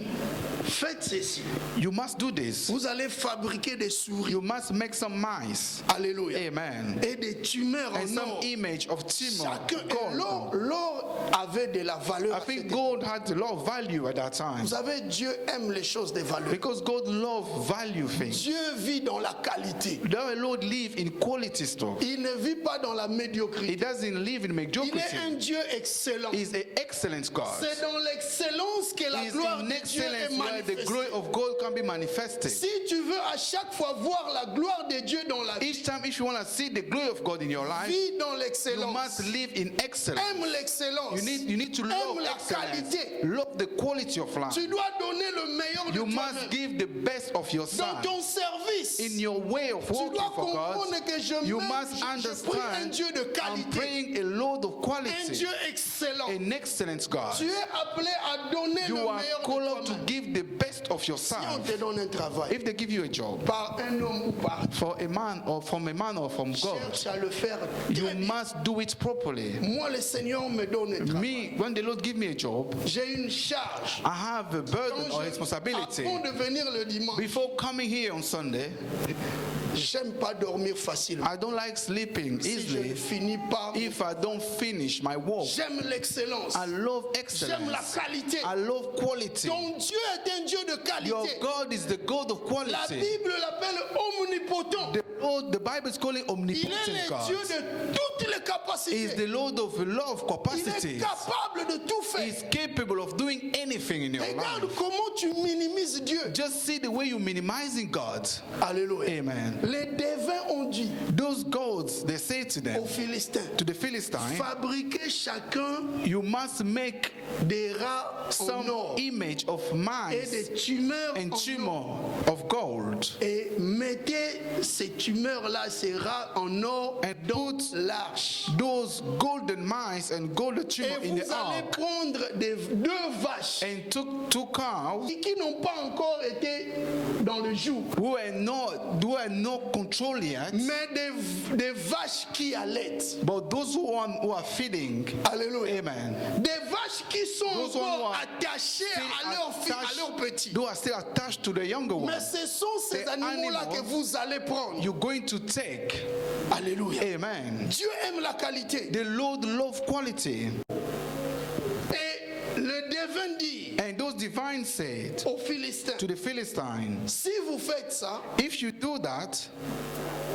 S2: Faites ceci.
S3: you must do this.
S2: Vous allez fabriquer des souris.
S3: You must make some mice.
S2: Alléluia.
S3: Amen.
S2: Et des tumeurs
S3: And
S2: en
S3: some
S2: or.
S3: image of tumor.
S2: Chacun, et
S3: God.
S2: l'or avait de la valeur.
S3: I
S2: à
S3: think
S2: cette
S3: gold had a lot of value at that time.
S2: Vous savez, Dieu aime les choses de valeur.
S3: Because God loves value things.
S2: Dieu vit dans la qualité.
S3: The Lord live in quality stuff.
S2: Il ne vit pas dans la
S3: He
S2: médiocrité.
S3: doesn't live in
S2: Il est
S3: mediocrity.
S2: un Dieu excellent.
S3: He's an excellent God.
S2: C'est dans l'excellence que la
S3: He's
S2: gloire
S3: in
S2: de Dieu est
S3: excellence where the
S2: manifestée.
S3: glory of God can be manifested.
S2: Si tu veux à chaque fois voir la gloire de Dieu dans la vie,
S3: Each time, if you want to see the glory of God in your life,
S2: vis dans
S3: you
S2: l'excellence.
S3: must live in excellence.
S2: Aime l'excellence.
S3: You need to love
S2: Aime la
S3: excellence.
S2: qualité.
S3: Love the quality of life.
S2: Tu dois donner le meilleur de
S3: You must
S2: toi-même.
S3: give the best of
S2: Dans
S3: yourself.
S2: ton service,
S3: In your way of
S2: tu
S3: working
S2: dois
S3: for God,
S2: comprendre que
S3: you must
S2: je prie un
S3: understand
S2: Dieu de
S3: I'm
S2: qualité,
S3: praying a load of
S2: un
S3: quality,
S2: Dieu excellent.
S3: an excellent God.
S2: Tu es appelé à donner
S3: You
S2: le
S3: are
S2: meilleur de
S3: called to
S2: toi-même.
S3: give the best of
S2: Si on
S3: yourself.
S2: te donne un travail
S3: If they give you a job,
S2: par un homme ou par
S3: for a man or from God,
S2: cherche à le faire
S3: you
S2: très bien.
S3: must do it properly.
S2: Moi, le Seigneur me donne un travail.
S3: Me, when the Lord give me a job,
S2: J'ai une charge.
S3: I have a burden
S2: Quand
S3: or responsibility.
S2: avant de venir le dimanche,
S3: Before coming here on Sunday,
S2: j'aime pas dormir facilement.
S3: I don't like sleeping
S2: Si je ne
S3: easily
S2: finis pas,
S3: if I don't finish my work.
S2: j'aime l'excellence.
S3: I love
S2: J'aime la
S3: excellence.
S2: qualité.
S3: I love quality.
S2: Ton Dieu est un Dieu de
S3: Your
S2: qualité.
S3: God is the God of
S2: La
S3: quality.
S2: Bible l'appelle omnipotent.
S3: The Bible is calling
S2: Il est
S3: omnipotent
S2: le
S3: God.
S2: Dieu de toutes les
S3: He is
S2: capacités.
S3: the Lord of love
S2: Il est
S3: capacities.
S2: capable de tout
S3: He
S2: faire.
S3: is capable of doing anything in your
S2: Regarde
S3: life.
S2: comment tu minimises Dieu.
S3: Just see the way you're minimizing God.
S2: Alléluia.
S3: Amen.
S2: Les devins ont dit
S3: Those gods, they say to
S2: aux
S3: them,
S2: Philistins,
S3: to the Philistines,
S2: fabriquez chacun
S3: you must make
S2: des rats en
S3: some
S2: or
S3: image of
S2: et
S3: mice
S2: des tumeurs
S3: and
S2: en or.
S3: tumor of gold
S2: Et mettez ces tumeurs-là, ces rats en or
S3: and
S2: dans
S3: put
S2: l'arche.
S3: those golden mice and golden
S2: Et
S3: tumor in
S2: vous
S3: the
S2: allez
S3: ark
S2: prendre deux vaches
S3: and took two cows
S2: qui n'ont pas encore été dans le joug,
S3: who are not controlled yet,
S2: mais des vaches qui allaitent.
S3: but those who are feeding.
S2: Alléluia.
S3: Amen.
S2: Des vaches qui sont
S3: Those who
S2: encore
S3: are
S2: attachées
S3: still
S2: à leurs filles, à leurs petits.
S3: Those are still attached to the younger
S2: Mais
S3: one.
S2: ce sont ces
S3: The
S2: animaux-là
S3: animals
S2: que vous allez prendre.
S3: You're going to take.
S2: Alléluia.
S3: Amen.
S2: Dieu aime la qualité.
S3: The Lord love quality.
S2: Et le devin dit
S3: And those divines said
S2: aux Philistins,
S3: to the Philistines,
S2: si vous faites ça,
S3: if you do that,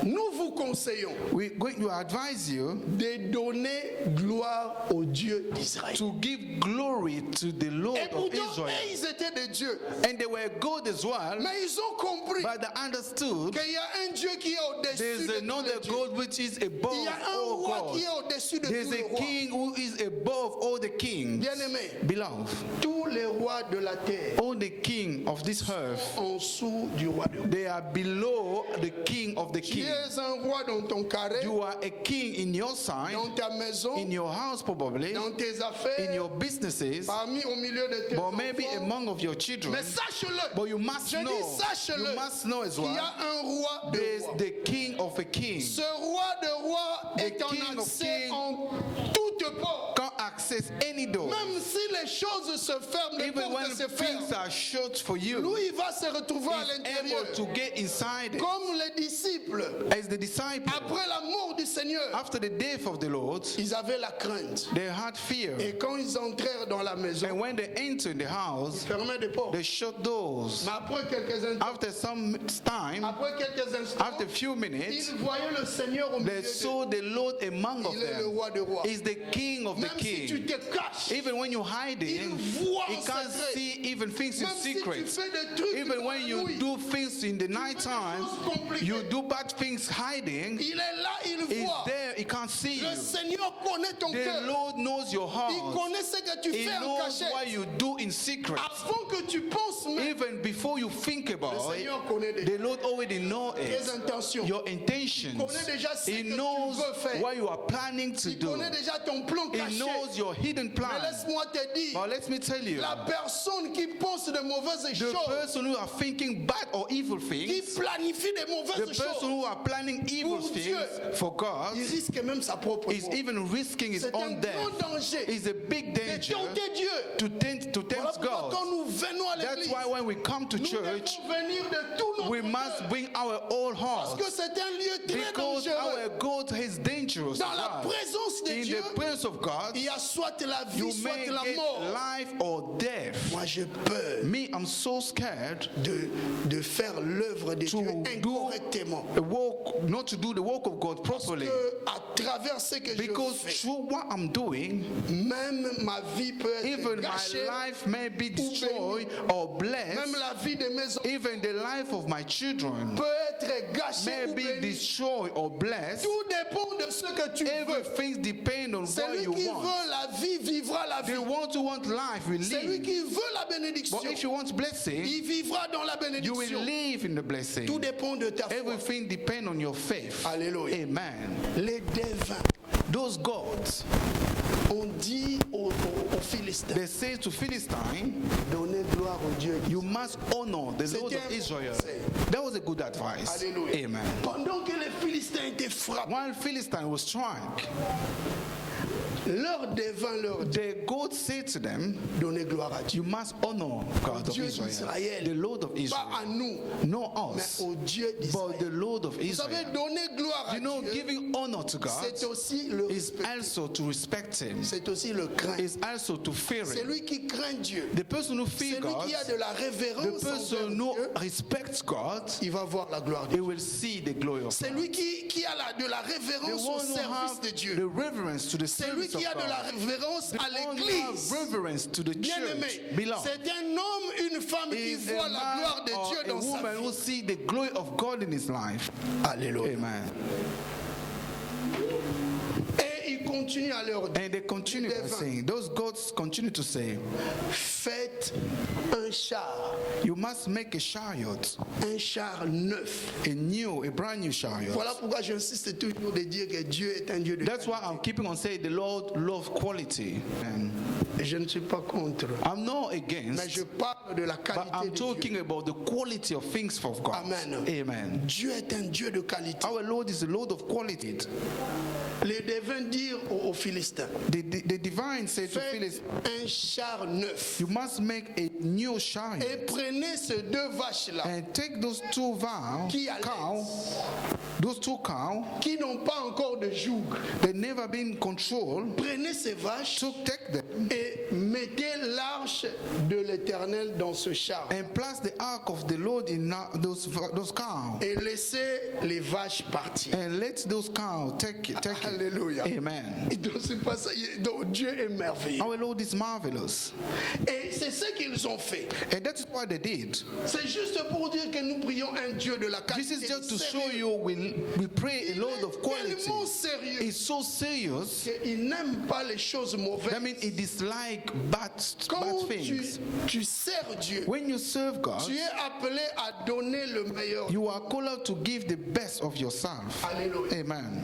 S2: nous vous conseillons
S3: we're going to advise you
S2: de donner gloire au Dieu d'Israël.
S3: to give glory to the Lord
S2: Et
S3: of
S2: pourtant,
S3: Israel.
S2: eux, ils étaient des dieux.
S3: And they were good as well,
S2: Mais ils ont compris
S3: but they understood
S2: qu'il y a un Dieu qui est au-dessus
S3: there's
S2: de tous
S3: another
S2: les dieux.
S3: God which is
S2: Il
S3: above
S2: y a un
S3: all
S2: roi qui est
S3: gods.
S2: au-dessus de
S3: There's
S2: tous les
S3: a
S2: rois.
S3: king who is above all the kings.
S2: Bien-aimé,
S3: Beloved,
S2: tous les rois de la terre
S3: all the king of this earth,
S2: en dessous du roi de
S3: they are below the king of the
S2: Tu
S3: king.
S2: es un roi dans ton carré,
S3: You are a king in your side,
S2: dans ta maison,
S3: in your house probably,
S2: dans tes
S3: in
S2: affaires,
S3: your businesses,
S2: parmi au milieu de tes
S3: but maybe
S2: enfants.
S3: among of your children.
S2: Mais sache-le,
S3: But you must
S2: je dis
S3: know, you
S2: sache-le,
S3: must know as
S2: qu'il y
S3: well,
S2: a un roi de
S3: there's
S2: rois.
S3: the king of a king.
S2: Ce roi de rois
S3: The
S2: est en
S3: king of
S2: accès
S3: kings
S2: en toute porte.
S3: Can't access any door.
S2: Même si les choses se ferment, les
S3: Even when
S2: portes se
S3: things
S2: ferment,
S3: are shut for you,
S2: lui il va se retrouver à
S3: he's
S2: l'intérieur.
S3: able to get inside it.
S2: Comme les disciples,
S3: As the disciples,
S2: après la mort du Seigneur,
S3: after the death of the Lord,
S2: ils avaient la crainte.
S3: they had fear.
S2: Et quand ils entrèrent dans la maison,
S3: And when they enter in the house,
S2: ils fermaient des portes.
S3: they shut doors.
S2: Mais après quelques instants,
S3: After some time, after a few minutes,
S2: ils voyaient le Seigneur au milieu
S3: they saw
S2: d'eux.
S3: the Lord among of
S2: Il est le
S3: them.
S2: roi des rois.
S3: Is the king of the
S2: Même si tu
S3: kings.
S2: tu te caches,
S3: Even when you're hiding,
S2: il voit
S3: he
S2: en
S3: can't
S2: secret.
S3: see even things in
S2: Même si tu
S3: secret.
S2: fais des trucs
S3: Even
S2: dans
S3: when
S2: la
S3: you
S2: nuit,
S3: do things in the nighttime,
S2: choses compliquées.
S3: you do bad things hiding.
S2: il est là, il
S3: He's
S2: voit.
S3: there, he can't see
S2: Le
S3: you.
S2: Seigneur connaît ton
S3: The
S2: cœur.
S3: Lord knows your
S2: Il
S3: heart.
S2: connaît ce que tu
S3: He
S2: fais en
S3: knows
S2: cachette.
S3: what you do in secret.
S2: Avant que tu penses même,
S3: Even before you think
S2: le
S3: about it,
S2: Seigneur connaît déjà
S3: the Lord already knows
S2: tes
S3: it.
S2: intentions.
S3: Your intentions.
S2: connaît déjà ce
S3: He
S2: que tu
S3: knows
S2: veux faire.
S3: what you are planning to
S2: Il
S3: do.
S2: connaît déjà ton plan
S3: He
S2: caché.
S3: knows your hidden
S2: Mais
S3: plan.
S2: laisse-moi te dire,
S3: But let me tell you,
S2: la personne qui pense de mauvaises
S3: the
S2: choses,
S3: person who are thinking bad or evil
S2: qui
S3: things,
S2: planifie des
S3: the
S2: mauvaises
S3: person
S2: choses,
S3: who are planning evil
S2: Pour
S3: things
S2: Dieu.
S3: for God
S2: il risque même sa propre
S3: is
S2: mort.
S3: even risking his
S2: C'est un
S3: own death.
S2: grand danger
S3: It's a big
S2: de
S3: danger
S2: tenter Dieu.
S3: to tempt
S2: Voilà pourquoi quand
S3: God.
S2: nous venons à
S3: That's
S2: l'église,
S3: why when we come to
S2: nous
S3: church,
S2: devons venir de tout notre
S3: we must
S2: cœur.
S3: bring our whole
S2: Parce que
S3: heart,
S2: c'est un lieu très
S3: because
S2: dangereux.
S3: our God is dangerous.
S2: Dans la présence de
S3: In
S2: Dieu,
S3: the presence of God,
S2: il y a soit la
S3: you
S2: vie, soit
S3: may
S2: la
S3: get
S2: mort.
S3: life or death.
S2: Moi, j'ai peur
S3: Me, I'm so scared
S2: de faire l'œuvre de
S3: to
S2: Dieu
S3: do
S2: incorrectement.
S3: a work, not to do the work of God properly.
S2: Que à travers ce que
S3: Because
S2: je fais,
S3: through what I'm doing,
S2: même ma vie peut être
S3: even
S2: gâchée,
S3: my life may be destroyed or
S2: même
S3: blessed.
S2: la vie de mes enfants
S3: Even the life of my children
S2: peut être gâchée
S3: may
S2: ou
S3: be
S2: bénie.
S3: destroyed or blessed.
S2: Tout dépend de ce que tu veux.
S3: Everything depends on what
S2: Celui
S3: you
S2: qui
S3: want.
S2: veut la vie vivra la
S3: The
S2: vie.
S3: one who want life will
S2: Celui
S3: live.
S2: qui veut la bénédiction,
S3: But if you want blessing,
S2: il vivra dans la
S3: you will
S2: bénédiction.
S3: live in the
S2: Tout
S3: blessing.
S2: dépend de ta foi.
S3: Everything depends on your faith.
S2: Alléluia.
S3: Amen.
S2: Les devins
S3: Those gods,
S2: ont dit aux Philistins,
S3: they say to Philistine,
S2: donnez gloire au Dieu.
S3: you must honor the Lord
S2: C'était
S3: of
S2: un bon
S3: Israel.
S2: conseil.
S3: That was a good advice.
S2: Alléluia.
S3: Amen.
S2: Pendant que les Philistins étaient frappés,
S3: While Philistine was struck,
S2: leur devin leur dit,
S3: the God said to them,
S2: donnez gloire à Dieu.
S3: you must honor God of
S2: Dieu
S3: Israel,
S2: d'Israël.
S3: the Lord of
S2: Pas à
S3: Israel,
S2: nous,
S3: not
S2: mais
S3: us,
S2: au Dieu
S3: but
S2: d'Israël.
S3: the Lord of
S2: Vous savez,
S3: Israel.
S2: donner gloire à
S3: You know,
S2: Dieu,
S3: giving honor to God
S2: c'est aussi le
S3: is
S2: respecter.
S3: also to respect Him.
S2: C'est aussi le craindre.
S3: Is also to fear
S2: C'est
S3: Him.
S2: lui qui craint Dieu.
S3: The person who fears
S2: Celui
S3: God,
S2: qui a de la
S3: the
S2: révérence
S3: person
S2: envers
S3: who
S2: Dieu,
S3: respects God,
S2: il va voir la gloire de
S3: he
S2: Dieu.
S3: will see the glory of
S2: C'est
S3: God.
S2: lui qui a de la
S3: The
S2: révérence au
S3: one who
S2: service
S3: have
S2: de Dieu.
S3: the reverence to the
S2: C'est lui
S3: service of
S2: qui a de la
S3: God.
S2: révérence
S3: The
S2: à
S3: one who
S2: l'église.
S3: have reverence to the church.
S2: Bien-aimé,
S3: Beloved.
S2: c'est un homme, une femme qui
S3: Is
S2: voit
S3: a
S2: la
S3: man
S2: gloire de
S3: or
S2: Dieu
S3: a
S2: dans sa
S3: woman who
S2: vie.
S3: see the glory of God in his life.
S2: Alléluia.
S3: Amen.
S2: Et il continue à leur dire,
S3: And they continue by saying, those gods continue to say,
S2: faites un char
S3: you must make a chariot,
S2: neuf.
S3: a brand new chariot.
S2: Voilà pourquoi j'insiste toujours de dire que Dieu est un Dieu de
S3: That's why I'm keeping on saying the Lord loves quality. And
S2: Je ne suis pas contre,
S3: I'm not
S2: mais
S3: against,
S2: je parle de la
S3: but
S2: qualité
S3: I'm
S2: de Dieu.
S3: talking about the quality of things of God.
S2: Amen.
S3: Amen.
S2: Dieu est un Dieu de qualité.
S3: Our Lord is the Lord of quality.
S2: Les devins dirent aux Philistins,
S3: The divine said to
S2: faites
S3: Phyllis,
S2: un char neuf
S3: you must make a new chariot
S2: et prenez ces deux vaches-là
S3: and take those two
S2: Qui allait?
S3: those two cows,
S2: qui n'ont pas encore de joug.
S3: they never been controlled,
S2: Prenez ces vaches
S3: take them
S2: et mettez l'arche de l'Éternel dans ce char
S3: and place the ark of the Lord in those cows
S2: et laissez les vaches partir.
S3: and let those cows take it.
S2: Alléluia.
S3: Amen.
S2: Et donc, c'est pas ça. Donc, Dieu est merveilleux.
S3: Our Lord is marvelous.
S2: Et c'est ce qu'ils ont fait.
S3: And that is what they did.
S2: C'est juste pour dire que nous prions un Dieu de la
S3: This
S2: qualité.
S3: is just to
S2: sérieux.
S3: show you we pray a
S2: Il
S3: Lord
S2: est
S3: of quality.
S2: tellement sérieux
S3: It's so serious.
S2: qu'il n'aime pas les choses mauvaises.
S3: That means it dislike bad
S2: Quand
S3: things.
S2: tu sers Dieu,
S3: When you serve God,
S2: tu es appelé à donner le meilleur.
S3: you are called to give the best of yourself.
S2: Alléluia.
S3: Amen.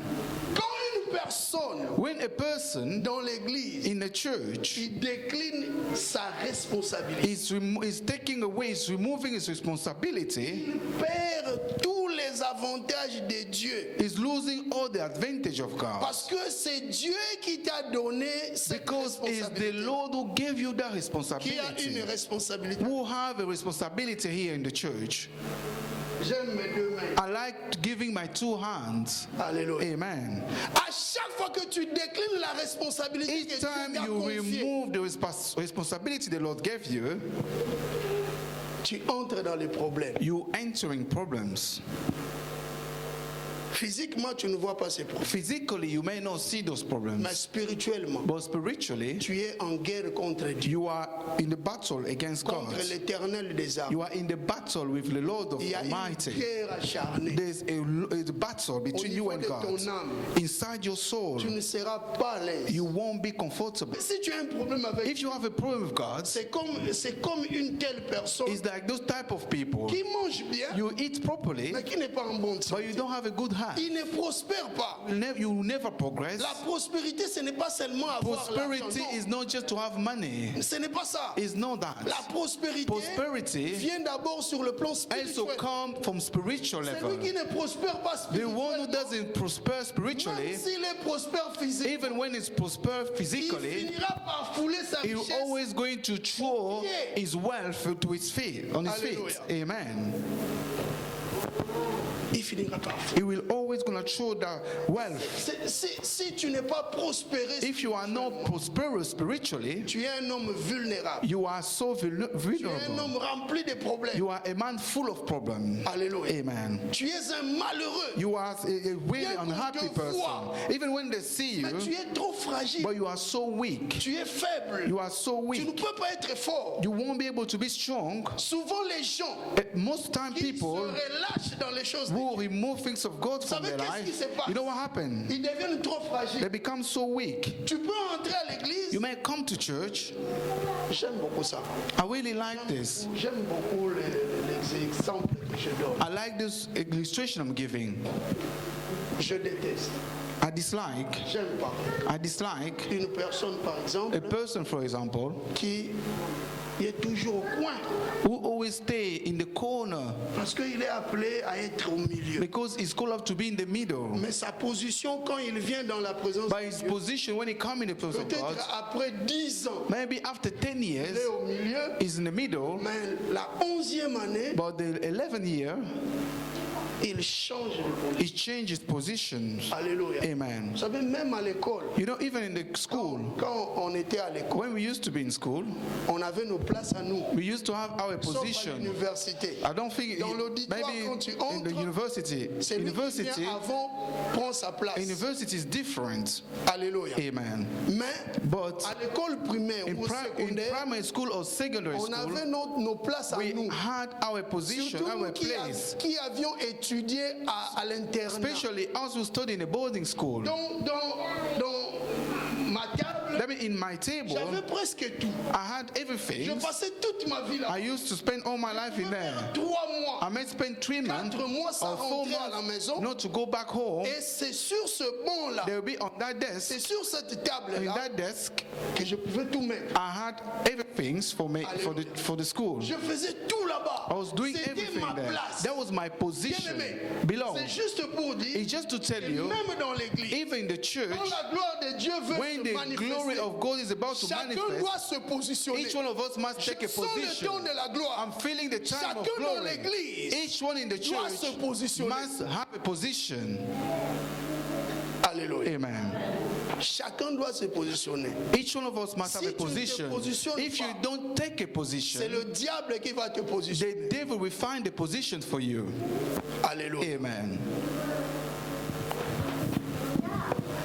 S2: Quand une personne
S3: When a person
S2: dans l'église,
S3: in the church
S2: il décline sa responsabilité,
S3: is taking away, is removing his responsibility,
S2: il perd tous les avantages de Dieu.
S3: is losing all the advantage of God.
S2: Parce que c'est Dieu qui t'a donné cette
S3: Because it's the
S2: responsabilité.
S3: Lord who gave you that
S2: Qui a une
S3: responsibility.
S2: responsabilité.
S3: Who have a responsibility here in the church.
S2: J'aime mes deux mains.
S3: I like giving my two hands.
S2: Alléluia.
S3: Amen.
S2: À chaque fois que tu déclines la responsabilité que
S3: Each
S2: Dieu
S3: time
S2: t'a
S3: you
S2: confiée,
S3: remove the responsibility the Lord gave you,
S2: tu entres dans les problèmes.
S3: you entering problems.
S2: Physiquement, tu ne vois pas ces problèmes.
S3: Physically, you may not see those problems,
S2: Mais spirituellement,
S3: but spiritually,
S2: tu es en guerre contre Dieu,
S3: you are in the battle against God.
S2: contre l'Éternel des armées.
S3: You are in the battle with the Lord of
S2: Il y a une
S3: Almighty.
S2: guerre acharnée.
S3: There's a battle between you
S2: niveau
S3: and
S2: de
S3: God.
S2: ton âme.
S3: Inside your soul,
S2: Tu ne seras pas à l'aise.
S3: you won't be comfortable.
S2: Si tu as un problème avec
S3: If you have a problem with God,
S2: c'est comme une telle personne
S3: it's like those type of people.
S2: qui mange bien,
S3: You eat properly,
S2: mais qui n'est pas en bonne
S3: but
S2: santé.
S3: you don't have a good heart.
S2: Il ne prospère pas.
S3: You will never progress.
S2: La prospérité, ce n'est pas seulement avoir
S3: Prosperity
S2: l'argent.
S3: is not just to have money.
S2: Non, ce n'est pas ça.
S3: It's not that.
S2: La prospérité
S3: Prosperity
S2: vient d'abord sur le plan
S3: also
S2: spirituel.
S3: come from spiritual
S2: Celui
S3: level.
S2: qui ne prospère pas
S3: The one who
S2: spirituellement,
S3: doesn't prosper
S2: même
S3: spiritually,
S2: s'il est prospère physiquement,
S3: even when it's prosper
S2: il
S3: physically,
S2: finira par fouler sa
S3: he's
S2: richesse.
S3: always going to throw his wealth to his feet, on his feet.
S2: Hallelujah.
S3: Amen.
S2: Il finira par fouler.
S3: He will always gonna throw the wealth.
S2: Si tu n'es pas prospéré,
S3: If you are not prosperous spiritually,
S2: tu es un homme vulnérable.
S3: you are so
S2: Tu es un
S3: vulnerable.
S2: homme rempli de problèmes.
S3: You are a man full of problems.
S2: Alléluia.
S3: Amen.
S2: Tu es un malheureux.
S3: You are a really
S2: Bien qu'on
S3: unhappy
S2: te
S3: person.
S2: voit.
S3: Even when they see
S2: Mais tu
S3: you,
S2: es trop fragile.
S3: but you are so weak.
S2: Tu es faible.
S3: You are so
S2: Tu ne
S3: weak.
S2: peux pas être fort.
S3: You won't be able to be strong.
S2: Souvent les gens
S3: Most time
S2: qui se
S3: people
S2: relâchent dans les choses de
S3: will
S2: Dieu,
S3: remove things of God from
S2: savez
S3: their
S2: qu'est-ce qui
S3: life.
S2: se passe?
S3: You know what happened?
S2: ils deviennent trop
S3: They
S2: fragiles.
S3: become so weak.
S2: Tu peux entrer à l'église.
S3: You may come to church.
S2: J'aime beaucoup ça.
S3: I really like this.
S2: J'aime beaucoup les exemples que je donne.
S3: I like this illustration I'm giving.
S2: Je déteste.
S3: I dislike.
S2: J'aime pas.
S3: I dislike
S2: Une personne, par exemple,
S3: a person, for example,
S2: qui est toujours au coin
S3: who always stay in the corner
S2: parce qu'il est appelé à être au milieu.
S3: because he's called up to be in the middle.
S2: Mais sa position quand il vient dans la présence
S3: By
S2: de
S3: his
S2: Dieu,
S3: position, when he come in the presence of God,
S2: peut-être après 10 ans,
S3: maybe after 10
S2: il
S3: years,
S2: est au milieu,
S3: he's in the middle,
S2: mais la 11e année,
S3: but the 11th year,
S2: il change de position.
S3: he changes positions.
S2: Alléluia.
S3: Amen.
S2: Vous savez, même à l'école,
S3: You know, even in the school,
S2: quand on était à l'école,
S3: when we used to be in school,
S2: on avait nos places à nous.
S3: we used to have our
S2: Sauf à
S3: position.
S2: l'université.
S3: I don't think
S2: Dans l'auditoire,
S3: maybe
S2: quand tu
S3: in the
S2: entres,
S3: university.
S2: C'est lui qui
S3: University,
S2: vient avant, prend sa place.
S3: university is different.
S2: Alléluia.
S3: Amen.
S2: Mais
S3: But
S2: à l'école primaire
S3: in,
S2: ou
S3: in
S2: secondaire,
S3: primary school or secondary
S2: on
S3: school,
S2: avait nos places à
S3: we
S2: nous.
S3: had our position,
S2: Surtout
S3: our
S2: nous
S3: place.
S2: qui avions étudié à l'internat.
S3: Especially us who studied in a boarding school.
S2: Dans ma table,
S3: That means in my table,
S2: j'avais presque tout.
S3: I had
S2: Je
S3: everything.
S2: passais toute ma vie là.
S3: I used to spend all my life in there.
S2: 3 mois.
S3: I may spend 3 months
S2: 4 mois sans
S3: or 4
S2: rentrer à la
S3: months
S2: maison.
S3: not to go back home.
S2: Et c'est sur ce banc-là,
S3: They will be on that
S2: c'est
S3: desk.
S2: sur cette
S3: In
S2: table-là
S3: that desk,
S2: que je pouvais tout mettre.
S3: I had everything for me for the school.
S2: Je faisais tout là-bas.
S3: I was doing
S2: C'était
S3: everything
S2: ma
S3: there.
S2: place.
S3: That was my position.
S2: Bien-aimé,
S3: Beloved,
S2: c'est juste pour dire,
S3: it's just to tell
S2: que
S3: you,
S2: même dans l'église,
S3: even in the church,
S2: quand la gloire de Dieu veut
S3: when
S2: se
S3: the
S2: manifester,
S3: glory of God is about to
S2: chacun
S3: manifest,
S2: doit se positionner.
S3: each one of us must
S2: Je
S3: take a
S2: sens le
S3: position.
S2: don de la gloire.
S3: I'm feeling the time of
S2: Chacun dans
S3: glory.
S2: l'église
S3: Each one in the
S2: doit se
S3: church
S2: positionner.
S3: must have a position.
S2: Alléluia.
S3: Amen.
S2: Chacun doit se positionner.
S3: Each one of us must have
S2: Si
S3: a
S2: tu ne te
S3: position.
S2: positionnes
S3: If you
S2: pas,
S3: don't take a
S2: C'est
S3: position,
S2: le diable qui va te positionner.
S3: the devil will find a position for you.
S2: Alléluia.
S3: Amen.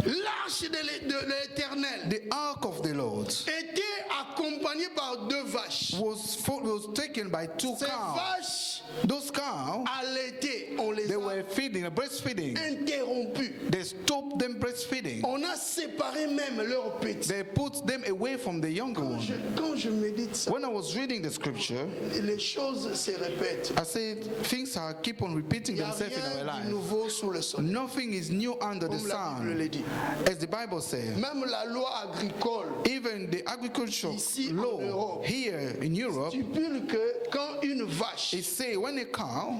S2: L'arche de l'Éternel
S3: The ark of the Lord
S2: était accompagné par 2 vaches.
S3: was taken by 2
S2: Ces
S3: cows.
S2: vaches
S3: Those cows,
S2: allaitaient, on les
S3: they
S2: a
S3: were feeding, breastfeeding.
S2: interrompues.
S3: They stopped them breastfeeding.
S2: On a séparé même leurs petits.
S3: They put them away from the younger one.
S2: Quand je médite ça,
S3: When I was reading the scripture,
S2: les choses se répètent.
S3: I said things are keep on repeating
S2: Il n'y a
S3: themselves in our
S2: rien de
S3: life.
S2: nouveau sous le soleil.
S3: Nothing is new under the
S2: Comme la Bible
S3: sun,
S2: le dit.
S3: as the Bible says.
S2: Même la loi agricole
S3: Even the agricultural
S2: Ici, en
S3: law
S2: Europe,
S3: here in Europe,
S2: stipule que quand une vache
S3: it say when a cow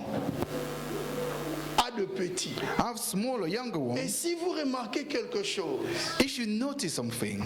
S2: a de petits,
S3: have smaller, younger
S2: et
S3: ones,
S2: si vous remarquez quelque chose
S3: if you notice something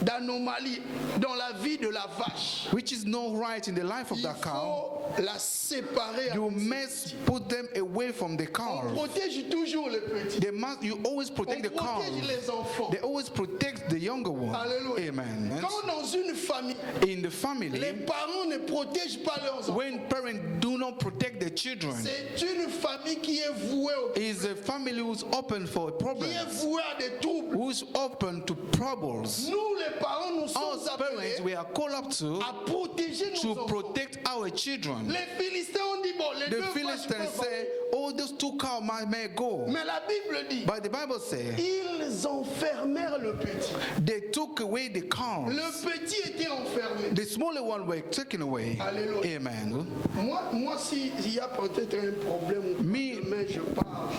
S2: d'anomalie dans la vie de la vache,
S3: which is not right in the life of
S2: il
S3: that cow,
S2: faut la séparer.
S3: you must put them away from the
S2: On
S3: cow.
S2: protège toujours les petits.
S3: You always
S2: On
S3: protect the cow.
S2: protège les enfants.
S3: They always protect the younger one.
S2: Alléluia.
S3: Amen.
S2: Quand dans une famille,
S3: In the
S2: les
S3: family,
S2: parents ne protègent pas leurs enfants,
S3: when parents do not protect their children,
S2: c'est une famille qui est vouée au
S3: is a family who's open for
S2: qui
S3: problems,
S2: est vouée à des troubles.
S3: who's open to troubles.
S2: Nous, les parents, nous
S3: Us
S2: sommes
S3: parents,
S2: appelés
S3: we are called up
S2: à protéger nos
S3: to
S2: enfants.
S3: protect our children.
S2: Les Philistins ont dit, bon, les
S3: The
S2: deux vaches
S3: Philistines
S2: peuvent
S3: say, oh, those two cows may go.
S2: aller. Mais la Bible dit,
S3: But the Bible says,
S2: ils enfermèrent le petit.
S3: they took away the cows.
S2: Le petit était enfermé.
S3: The smaller one were taken away.
S2: Alléluia.
S3: Amen.
S2: Moi, s'il y a peut-être un problème, mais je pars,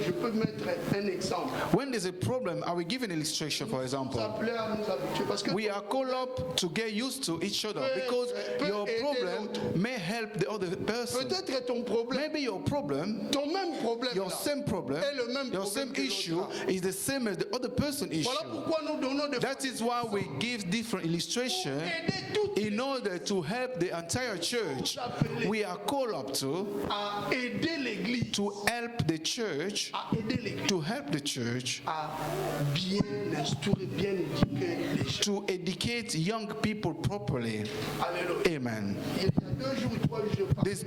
S2: je peux mettre un exemple.
S3: When there's a problem, I will give an illustration, for example.
S2: S'appeler à nous habituer parce que
S3: We are called up to get used to each other because your problem may help the other person.
S2: peut-être ton problème,
S3: Maybe your problem,
S2: ton même problème,
S3: your
S2: là,
S3: same problem,
S2: est le même
S3: your
S2: problème
S3: same
S2: que
S3: issue
S2: l'autre a.
S3: is the same as the other person's issue.
S2: Voilà pourquoi nous donnons des
S3: That is why we give different illustrations
S2: aider toutes
S3: in order to help the entire church. We are called up
S2: à aider l'église,
S3: to help the church,
S2: à aider l'église
S3: to help the church,
S2: à bien instruire, bien éduquer les gens.
S3: to educate young people properly.
S2: Alléluia.
S3: Amen.
S2: Il y a 2 jours, 3 jours, je parle.
S3: This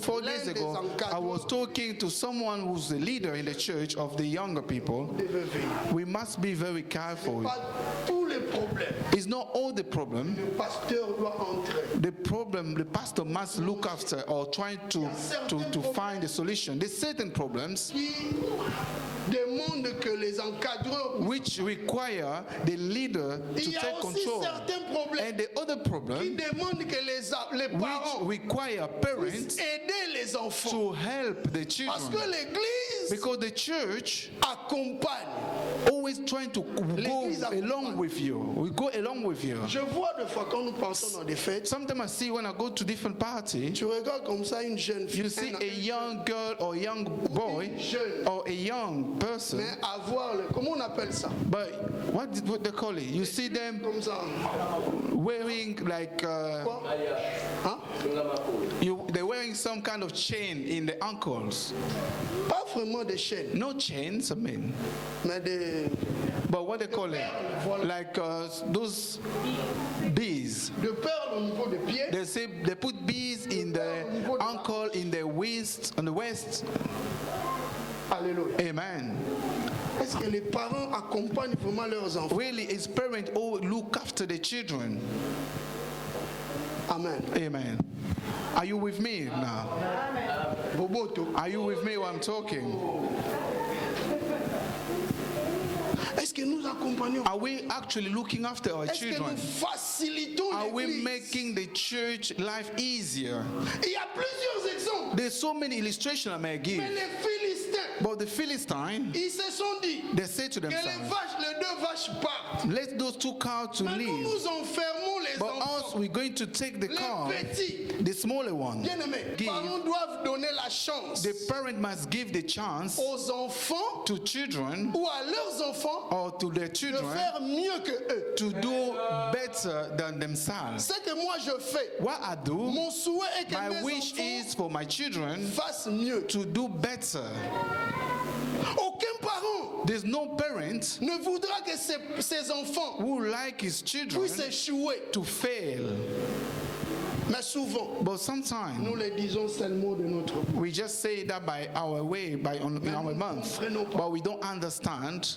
S3: 4 days ago, I was talking to someone who's the leader in the church of the younger people.
S2: Devait veiller.
S3: We must be very careful.
S2: Pas tous les problèmes.
S3: It's not all the problem.
S2: Le pasteur doit entrer.
S3: The pastor must look after or try to find a solution. There's certain problems
S2: Qui demande que les encadreurs.
S3: which require the leader to
S2: Il y a
S3: take
S2: aussi
S3: control.
S2: certains problèmes
S3: And the other
S2: qui
S3: problem
S2: demandent que les
S3: which
S2: parents
S3: require
S2: puissent
S3: parents
S2: aider les enfants.
S3: to help the
S2: Parce que
S3: children.
S2: l'église
S3: Because the church
S2: accompagne.
S3: always trying to go
S2: L'église accompagne.
S3: along with you. We go along with you.
S2: Je vois des fois quand nous passons dans des fêtes,
S3: Sometimes I see when I go to different parties,
S2: tu regardes comme ça une jeune fille.
S3: you see a young girl or young boy
S2: Jeune.
S3: or a young person,
S2: Mais avoir le. Comment on appelle ça?
S3: but what they call it? You see them
S2: Comme ça.
S3: wearing like
S2: Quoi? Hein?
S3: they're wearing some kind of chain in the ankles.
S2: Pas vraiment des chaînes,
S3: No chains, I mean,
S2: mais des.
S3: but what they call it? Like those bees.
S2: de perles au niveau des pieds.
S3: They say they put bees in the ankle, in the waist, on the waist.
S2: Alléluia.
S3: Amen.
S2: Est-ce que les parents accompagnent vraiment leurs enfants?
S3: Really, it's parents who look after the children.
S2: Amen.
S3: Amen. Are you with me now?
S2: Boboto.
S3: Are you with me while I'm talking?
S2: Est-ce que nous accompagnons?
S3: Are we actually looking after our
S2: Est-ce que nous
S3: children?
S2: facilitons
S3: Are we
S2: l'église?
S3: making the church life easier?
S2: Il y a plusieurs exemples.
S3: There's so many illustrations I may
S2: Mais
S3: give.
S2: les Philistins,
S3: But the Philistines,
S2: ils se sont dit
S3: they say to
S2: que les
S3: themselves,
S2: vaches, les 2 vaches partent.
S3: let those two cows to
S2: Mais nous
S3: leave.
S2: nous enfermons les
S3: But us,
S2: enfants.
S3: we're going to take the
S2: Les
S3: cow,
S2: petits,
S3: the smaller one.
S2: bien aimés,
S3: Give.
S2: parents doivent donner la chance
S3: The parent must give the chance
S2: aux enfants
S3: to children
S2: ou à leurs enfants
S3: or to their
S2: de
S3: children
S2: faire mieux que eux.
S3: to do better than themselves.
S2: Ce que moi je fais,
S3: What I do,
S2: mon souhait est que
S3: my
S2: mes
S3: wish
S2: enfants
S3: is for my children
S2: fassent mieux.
S3: to do better.
S2: Aucun parent
S3: There's no parent
S2: ne voudra que ses enfants
S3: who like his children
S2: puissent échouer.
S3: to fail.
S2: Mais souvent,
S3: But sometimes
S2: nous le disons seulement de notre bouche.
S3: we just say that by our way, in our mouth, but we don't understand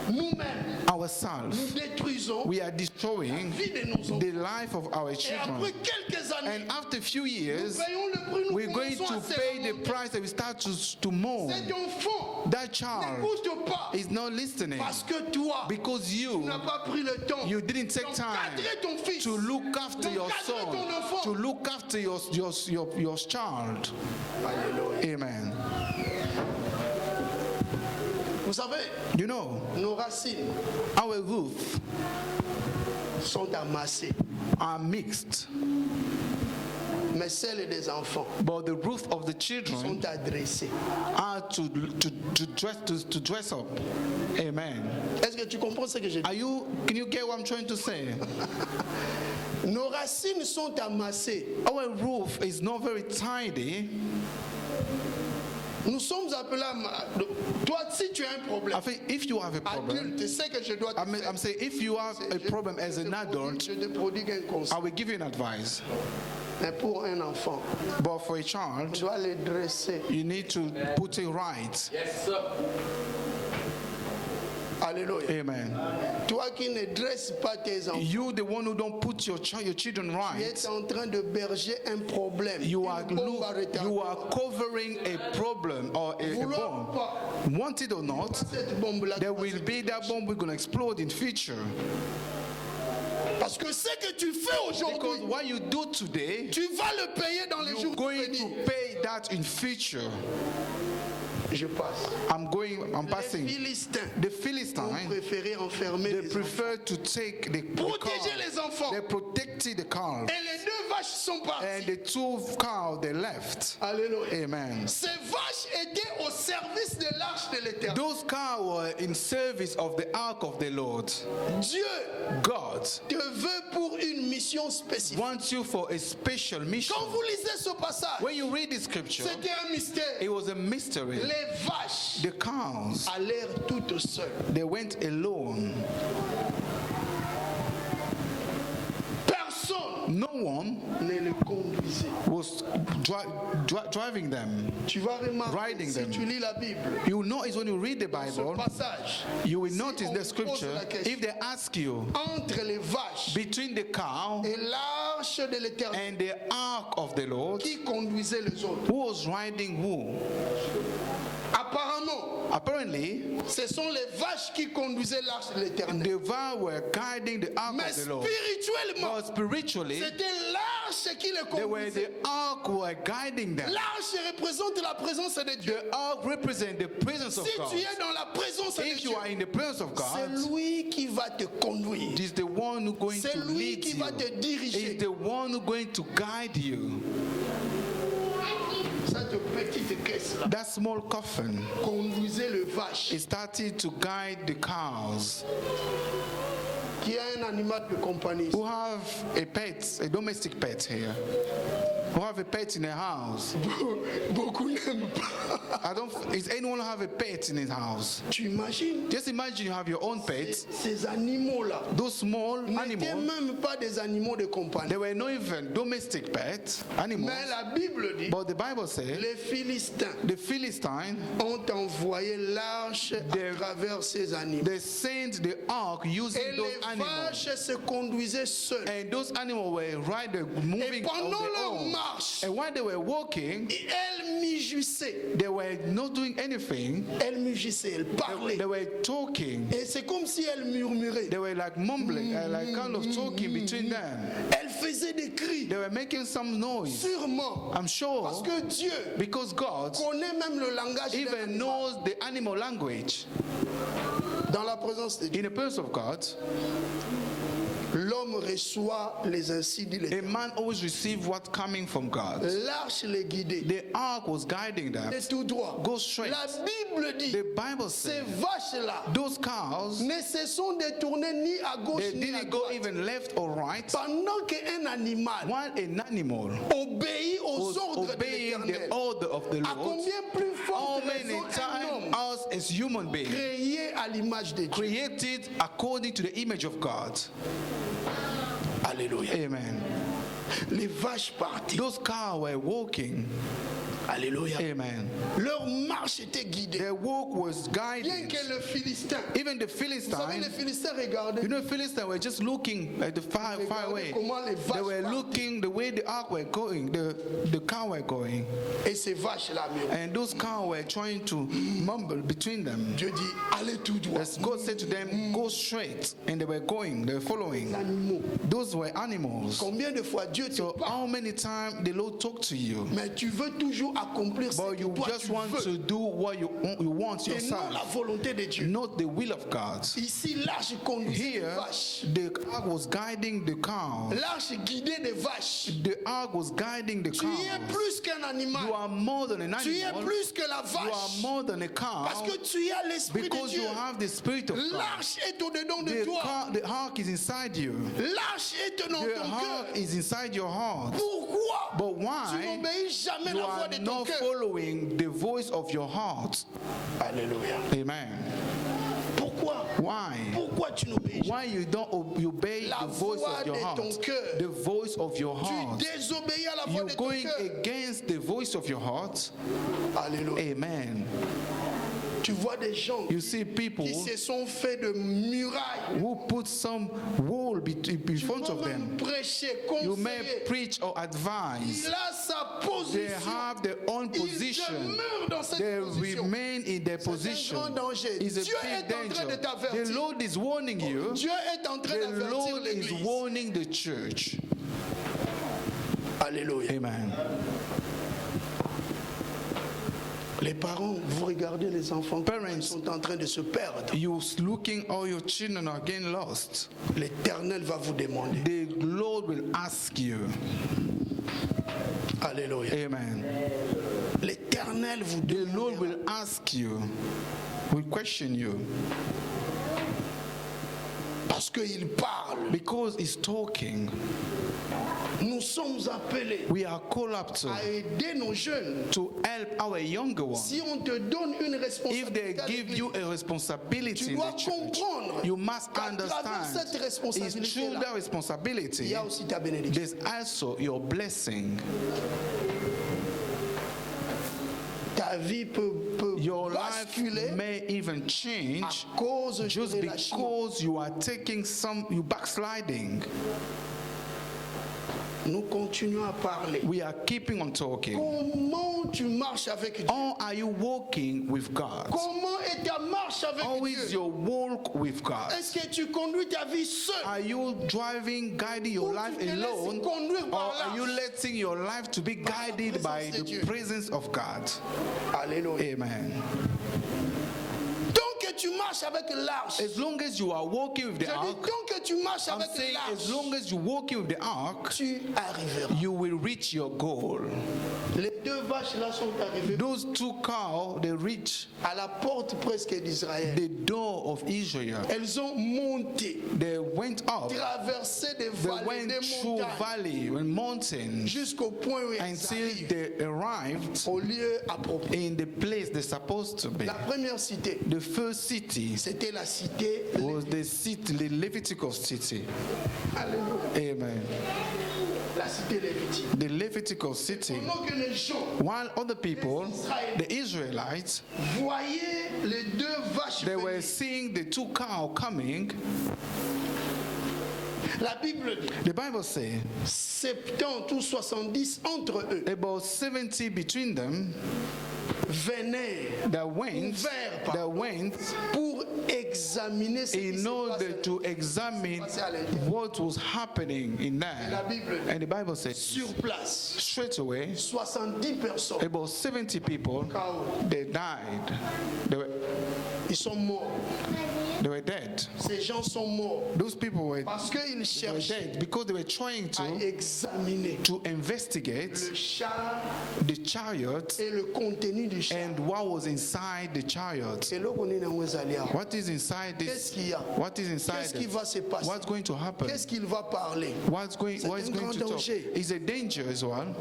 S2: Nous-mêmes,
S3: ourselves.
S2: nous détruisons
S3: We are destroying
S2: la vie de nos enfants.
S3: the life of our
S2: Et après
S3: children.
S2: quelques années,
S3: And after a few
S2: nous
S3: years,
S2: payons le prix, nous
S3: we're going
S2: commençons à
S3: to
S2: se
S3: pay the
S2: remonter.
S3: price that we start to mourn.
S2: Cet enfant
S3: That child
S2: n'écoute pas
S3: is not listening
S2: parce que toi,
S3: because
S2: tu
S3: you
S2: n'as pas pris le temps
S3: you didn't take time
S2: d'encadrer ton fils,
S3: to look after your
S2: d'encadrer ton
S3: son,
S2: enfant.
S3: to look after your child.
S2: Alléluia.
S3: Amen.
S2: Vous savez,
S3: You know,
S2: nos racines
S3: our roots
S2: sont amassées,
S3: are mixed,
S2: mais celles des enfants
S3: but the roots of the children
S2: sont adressées.
S3: are to dress up. Amen.
S2: Est-ce que tu comprends ce que je dis?
S3: Can you get what I'm trying to say?
S2: Nos racines sont amassées,
S3: Our roof is not very tidy,
S2: Nous sommes appelés à... Toi, si tu as un problème,
S3: I think if you have a problem,
S2: adulte, c'est que je dois te faire.
S3: I'm saying if you have a problem as an adult,
S2: Je te prodigue un
S3: I
S2: conseil.
S3: will give you an advice.
S2: Mais pour un enfant,
S3: But for a
S2: tu
S3: child,
S2: dois le dresser.
S3: you need to put it right.
S2: Alléluia.
S3: Amen.
S2: Toi qui ne dresses pas tes enfants,
S3: You, the one who don't put your children
S2: tu
S3: right,
S2: es en train de berger un problème.
S3: you are
S2: Une bombe à
S3: you are
S2: retardement.
S3: covering a problem or a
S2: Vouloir
S3: bomb.
S2: pas
S3: Want it or not,
S2: cette bombe-là.
S3: there will be that bomb will gonna explode in future.
S2: Parce que ce que tu fais
S3: Because
S2: aujourd'hui,
S3: what you do today,
S2: tu vas le payer dans les
S3: you're
S2: jours
S3: going
S2: qui
S3: to
S2: viennent.
S3: pay that in future.
S2: Je passe.
S3: I'm
S2: Les
S3: passing.
S2: Philistins
S3: The
S2: ont
S3: Philistines,
S2: préféré enfermer
S3: they
S2: les enfants.
S3: prefer to take the
S2: Protéger
S3: calf.
S2: les enfants.
S3: They protected the calf.
S2: Et les deux vaches sont
S3: And
S2: parties.
S3: the two cows, they left.
S2: Alléluia.
S3: Amen.
S2: Ces vaches étaient au service de l'arche de l'éternel.
S3: Those cows were in service of the ark of the Lord.
S2: Dieu
S3: God
S2: te veut pour une mission spécifique.
S3: wants you for a special mission.
S2: Quand vous lisez ce passage,
S3: When you read the scripture,
S2: c'était un mystère.
S3: it was a mystery.
S2: Les vaches
S3: The cows,
S2: allèrent toutes seules.
S3: they went alone.
S2: Personne
S3: No one
S2: ne les conduisait.
S3: was driving them.
S2: Tu vas remarquer
S3: Riding
S2: si
S3: them.
S2: tu lis la Bible,
S3: You notice when you read the
S2: ce
S3: Bible,
S2: passage,
S3: you will
S2: si
S3: notice
S2: on
S3: the
S2: pose
S3: scripture.
S2: la question,
S3: If they ask you
S2: entre les vaches
S3: between the cow
S2: et l'arche de l'éternel,
S3: and the ark of the Lord,
S2: qui conduisait les autres?
S3: who was riding who?
S2: Apparemment,
S3: Apparently,
S2: ce sont les vaches qui conduisaient l'arche de l'éternel.
S3: the vow were guiding the ark
S2: Mais
S3: of the Lord.
S2: spirituellement,
S3: But spiritually,
S2: c'était l'arche qui les
S3: they were
S2: conduisait.
S3: the ark who were guiding them.
S2: L'arche représente la présence de Dieu.
S3: The ark represents the presence of
S2: Si
S3: God.
S2: tu es dans la présence de
S3: If
S2: Dieu,
S3: you are in the presence of
S2: c'est
S3: God,
S2: lui qui va te conduire.
S3: it is the one who's going
S2: C'est
S3: to
S2: lui
S3: lead
S2: qui va te
S3: you.
S2: diriger.
S3: It's the one who's going to guide you.
S2: Cette petite caisse-là
S3: That small coffin
S2: conduisait le vache
S3: is starting to guide the cows
S2: qui a un animal de compagnie.
S3: who have a pet, a domestic pet here, who have a pet in their house.
S2: Beaucoup n'aiment pas.
S3: Is anyone have a pet in his house?
S2: Tu imagines
S3: Just imagine you have your own pet.
S2: ces animaux-là
S3: Those small
S2: n'étaient
S3: animals,
S2: même pas des animaux de compagnie.
S3: they were not even domestic pets, animals.
S2: Mais la Bible dit,
S3: But the Bible says
S2: les Philistins
S3: the Philistines,
S2: ont envoyé l'arche à travers ces animaux.
S3: they sent the ark using
S2: Et
S3: those
S2: les
S3: animals.
S2: vaches se conduisaient seules.
S3: And those animals were riding,
S2: Et
S3: moving on
S2: pendant
S3: their
S2: leur
S3: own.
S2: marche,
S3: And while they were walking,
S2: elles mugissaient.
S3: they were not doing anything.
S2: Elles mugissaient, elles parlaient.
S3: They were talking.
S2: Et c'est comme si elles murmuraient.
S3: They were like mumbling, like kind of talking between them.
S2: Elles faisaient des cris.
S3: They were making some noise.
S2: Sûrement.
S3: I'm
S2: Parce
S3: sure
S2: que Dieu
S3: because God
S2: connaît même le langage d'un
S3: even
S2: animal.
S3: knows the animal language.
S2: Dans la présence de Dieu,
S3: In the presence of God,
S2: l'homme reçoit les ainsi dit
S3: a
S2: les.
S3: man always receives what's coming from God.
S2: L'arche les guidait.
S3: The ark was guiding them.
S2: Et tout droit.
S3: Go straight.
S2: La Bible dit,
S3: The Bible
S2: ces
S3: says
S2: vaches-là
S3: those cows,
S2: ne se sont détournées ni à gauche
S3: they
S2: ni à
S3: didn't go
S2: droite.
S3: even left or right.
S2: Pendant qu'un animal
S3: While an animal
S2: obéit aux
S3: was
S2: ordres de
S3: obeying the
S2: l'Éternel,
S3: order of the
S2: à
S3: Lord,
S2: combien plus
S3: how
S2: forte
S3: many
S2: raison un
S3: times
S2: homme
S3: us as human beings
S2: créé à l'image de Dieu.
S3: created according to the image of God.
S2: Alléluia.
S3: Amen.
S2: Les vaches partirent.
S3: Those cows were walking.
S2: Alléluia.
S3: Amen.
S2: Leur marche était guidée.
S3: Their walk was
S2: Bien
S3: guided.
S2: que le Philistin,
S3: Even the
S2: vous savez, les
S3: Philistines,
S2: Philistins regardaient.
S3: you know, Philistines were just looking at the far away.
S2: Comment les
S3: They
S2: vaches
S3: were
S2: partent.
S3: looking the way the ark were going, the cow were going,
S2: Et ces vaches-là, mais
S3: and those cows were trying to mumble between them.
S2: Dieu dit, allez tout droit.
S3: As God said to them, go straight, and they were going, they were following.
S2: Animaux.
S3: Those were animals.
S2: Combien de fois Dieu te
S3: So
S2: parle,
S3: how many times the Lord talked to you,
S2: mais tu veux toujours accomplir ce
S3: but
S2: que
S3: you
S2: toi
S3: just
S2: tu
S3: want
S2: veux,
S3: to do what you want
S2: et non la
S3: yourself,
S2: volonté de Dieu.
S3: not the will of God.
S2: Ici, l'arche conduisait les
S3: Here,
S2: vaches.
S3: the ark was guiding the cow.
S2: L'arche guidait des vaches.
S3: The ark was guiding the
S2: Tu y es
S3: cow.
S2: plus qu'un
S3: You
S2: animal.
S3: are more than an
S2: Tu y es
S3: animal.
S2: plus que la
S3: You are
S2: vache.
S3: more than a cow
S2: Parce que tu as l'esprit de
S3: because
S2: Dieu.
S3: you have the spirit of God.
S2: L'arche est au-dedans de toi.
S3: The ark is inside you.
S2: L'arche est dans ton
S3: The ark
S2: cœur.
S3: is inside inside your heart.
S2: Pourquoi
S3: But
S2: tu
S3: why
S2: n'obéis jamais
S3: you
S2: la voix
S3: are
S2: de ton
S3: not
S2: cœur?
S3: following the voice of your heart?
S2: Alléluia.
S3: Amen.
S2: Pourquoi?
S3: Why?
S2: Pourquoi tu n'obéis jamais?
S3: Why you don't obey
S2: La
S3: the voice
S2: voix
S3: of your
S2: de
S3: heart?
S2: ton cœur.
S3: The voice of your
S2: Tu
S3: heart.
S2: désobéis à la voix
S3: You're
S2: de ton
S3: going
S2: cœur.
S3: against the voice of your heart.
S2: Alléluia.
S3: Amen.
S2: Tu vois des gens
S3: You see people
S2: qui se sont fait de murailles.
S3: who put some wall in
S2: Tu
S3: front
S2: peux
S3: of
S2: même
S3: them.
S2: prêcher,
S3: You may
S2: conseiller.
S3: preach or advise.
S2: Il a sa
S3: They
S2: position.
S3: have their own
S2: Il
S3: position.
S2: demeure dans cette
S3: They
S2: position.
S3: remain in their
S2: C'est un
S3: position.
S2: grand danger.
S3: It's a
S2: Dieu est
S3: big
S2: en train de
S3: danger. The
S2: t'avertir.
S3: Lord is warning you.
S2: Dieu est en train
S3: The
S2: d'avertir
S3: Lord is
S2: l'église.
S3: warning the church.
S2: Alléluia.
S3: Amen.
S2: Les parents, vous regardez les enfants qui
S3: Parents.
S2: sont en train de se perdre.
S3: You looking, all your children are getting lost.
S2: L'Éternel va vous demander.
S3: The Lord will ask you.
S2: Alléluia.
S3: Amen.
S2: L'Éternel vous
S3: The Lord
S2: demande.
S3: will ask you, will question you,
S2: Parce qu'il parle.
S3: because He's talking.
S2: Nous sommes appelés
S3: We are called up
S2: à aider nos jeunes.
S3: to help our younger ones.
S2: Si on te donne une
S3: If they
S2: responsabilité, à
S3: give
S2: l'église,
S3: you a responsibility
S2: tu
S3: in
S2: dois
S3: the church,
S2: comprendre
S3: you must
S2: qu'à travers
S3: understand
S2: cette
S3: it's
S2: responsabilité,
S3: through that
S2: il
S3: responsibility
S2: y a aussi ta bénédiction.
S3: there's also your blessing.
S2: Ta vie peut
S3: Your life
S2: basculer
S3: may even
S2: à
S3: change
S2: cause du
S3: just
S2: relâchement.
S3: because you are taking you backsliding.
S2: Nous continuons à parler.
S3: We are keeping on talking.
S2: Comment tu marches avec Dieu?
S3: How are you walking with God?
S2: Comment est ta marche avec
S3: How is
S2: Dieu?
S3: your walk with God?
S2: Est-ce que tu conduis ta vie seul?
S3: Are you driving, guiding your
S2: Ou
S3: life
S2: tu te laisses
S3: alone?
S2: conduire
S3: Or
S2: par
S3: are you
S2: là?
S3: letting your life to be guided by
S2: présence de
S3: the
S2: Dieu.
S3: presence of God?
S2: Alléluia.
S3: Amen.
S2: Tant que tu marches avec l'arche,
S3: As long as you are walking with
S2: je
S3: the
S2: dis
S3: ark,
S2: tant que tu marches
S3: I'm
S2: avec
S3: saying as
S2: l'arche,
S3: long as you're walking with the ark,
S2: tu arriveras.
S3: you will reach your goal.
S2: Les deux vaches là sont arrivées
S3: Those two cows, they reach
S2: à la porte presque d'Israël.
S3: the door of Israel.
S2: Elles ont monté,
S3: They went up,
S2: traversé des
S3: they
S2: vallées,
S3: went
S2: des
S3: through
S2: montagnes,
S3: valley and mountains
S2: jusqu'au point où elles
S3: until
S2: arrivent
S3: they arrived
S2: au lieu approprié.
S3: in the place they're supposed to be.
S2: La première cité,
S3: The first city
S2: c'était la cité.
S3: was the city, the Levitical city.
S2: Alléluia.
S3: Amen.
S2: La cité lévitique.
S3: The Levitical city.
S2: Pendant que les gens
S3: While other people, the Israelites,
S2: voyaient les deux vaches
S3: they were
S2: venir,
S3: seeing the two cows coming.
S2: la Bible dit
S3: The Bible says
S2: 70 ou 70 entre eux
S3: about 70 between them
S2: venaient
S3: that went
S2: pour examiner ce qui
S3: in
S2: se
S3: order
S2: passait.
S3: to examine what was happening in
S2: La
S3: there.
S2: Bible dit,
S3: And the Bible says
S2: sur place,
S3: straight away
S2: 70 personnes,
S3: about 70 people, they died.
S2: ils sont morts.
S3: They were dead.
S2: Ces gens sont morts
S3: Those people were
S2: parce qu'ils cherchaient
S3: dead because they were trying
S2: à examiner
S3: to investigate
S2: le char
S3: the chariot
S2: et le contenu du char.
S3: and what was inside the chariot.
S2: Et là, on est dans les alliés.
S3: What is inside
S2: Qu'est-ce
S3: this?
S2: qu'il y a?
S3: What is inside
S2: Qu'est-ce qui
S3: it?
S2: va se passer?
S3: What's going to happen?
S2: Qu'est-ce qu'il va parler?
S3: What is
S2: C'est un
S3: going
S2: grand
S3: to talk?
S2: danger.
S3: It's a danger as well.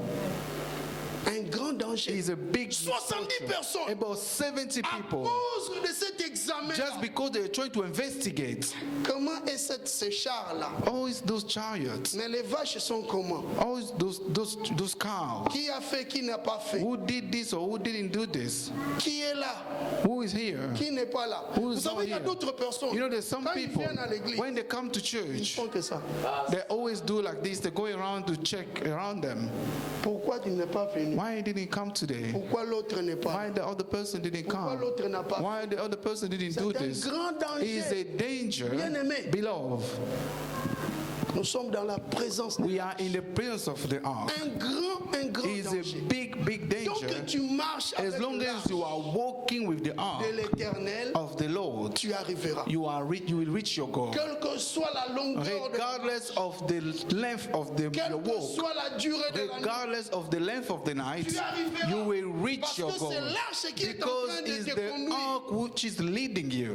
S2: Un grand danger.
S3: It's a big
S2: 70
S3: misfortune.
S2: personnes.
S3: About 70
S2: À
S3: people.
S2: cause de cet examen,
S3: Just because they were trying to investigate.
S2: comment est ce char-là?
S3: Always those chariots.
S2: Mais les vaches sont comment?
S3: Always those cows.
S2: Qui a fait, qui n'a pas fait?
S3: Who did this or who didn't do this?
S2: Qui est là?
S3: Who is here?
S2: Qui n'est pas là?
S3: Who
S2: Vous
S3: is not
S2: savez, il y a
S3: here?
S2: d'autres personnes.
S3: You know, there's some
S2: Quand ils
S3: people,
S2: viennent à l'église,
S3: when they come to
S2: ils
S3: church,
S2: font que ça.
S3: they always do like this. They go around to check around them.
S2: Pourquoi tu n'es pas venu?
S3: Why didn't he come today?
S2: Pourquoi l'autre n'est pas
S3: Why
S2: là?
S3: the other person didn't
S2: Pourquoi
S3: come?
S2: l'autre n'a pas?
S3: Why the other person didn't do
S2: C'est un
S3: this?
S2: grand
S3: Is a
S2: danger.
S3: danger,
S2: Bien-aimé.
S3: beloved.
S2: Nous sommes dans la présence de
S3: We are in the presence of the ark.
S2: un grand
S3: It's a
S2: danger.
S3: big
S2: Donc que
S3: danger.
S2: tu marches
S3: As
S2: avec
S3: long as
S2: l'arche
S3: you are walking with the
S2: de
S3: ark
S2: l'Éternel,
S3: of the Lord,
S2: tu arriveras.
S3: you will reach your goal.
S2: Quelle que soit la longueur de
S3: Regardless of the length of your
S2: quelle que
S3: walk,
S2: soit la durée de la nuit,
S3: regardless of the length of the night,
S2: tu arriveras.
S3: you will reach
S2: Parce
S3: your
S2: que
S3: goal.
S2: c'est l'arche qui est en
S3: Because
S2: train de
S3: it's
S2: te
S3: the
S2: conduire.
S3: ark which is leading you.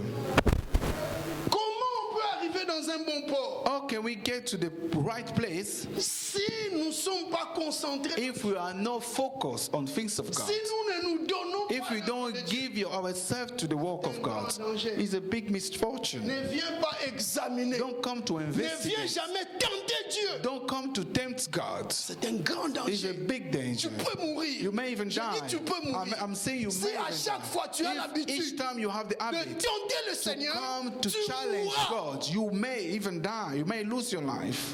S2: Comment on peut arriver dans un bon port?
S3: How can we get to the right place
S2: Si nous ne sommes pas concentrés,
S3: if we are not focused on things of God?
S2: si nous ne nous donnons
S3: If
S2: pas
S3: we don't give ourselves to the work of God, it's a big misfortune.
S2: ne viens pas examiner.
S3: Don't come to
S2: Ne viens
S3: investigate.
S2: jamais tenter Dieu.
S3: Don't come to tempt God.
S2: C'est un grand
S3: It's a
S2: danger.
S3: big danger.
S2: Tu peux mourir.
S3: You may even
S2: Je
S3: die.
S2: dis, tu peux mourir.
S3: I'm saying you
S2: Si
S3: may
S2: à
S3: even
S2: chaque
S3: die.
S2: fois tu as
S3: If each
S2: l'habitude
S3: time you have the
S2: de
S3: habit
S2: tenter le
S3: to
S2: Seigneur,
S3: come to
S2: tu
S3: challenge
S2: mourras.
S3: God, you may even die. You may lose your life.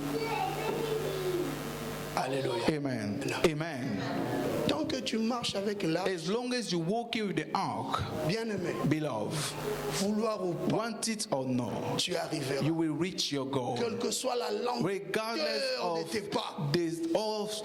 S2: Alléluia.
S3: Amen. Amen.
S2: Tant que tu marches avec l'arche,
S3: As long as you walk with the ark,
S2: bien-aimé,
S3: beloved,
S2: vouloir ou pas,
S3: want it or not,
S2: tu arriveras.
S3: you will reach your goal.
S2: Quelle que soit la
S3: Regardless
S2: lenteur de
S3: of
S2: tes pas,
S3: this,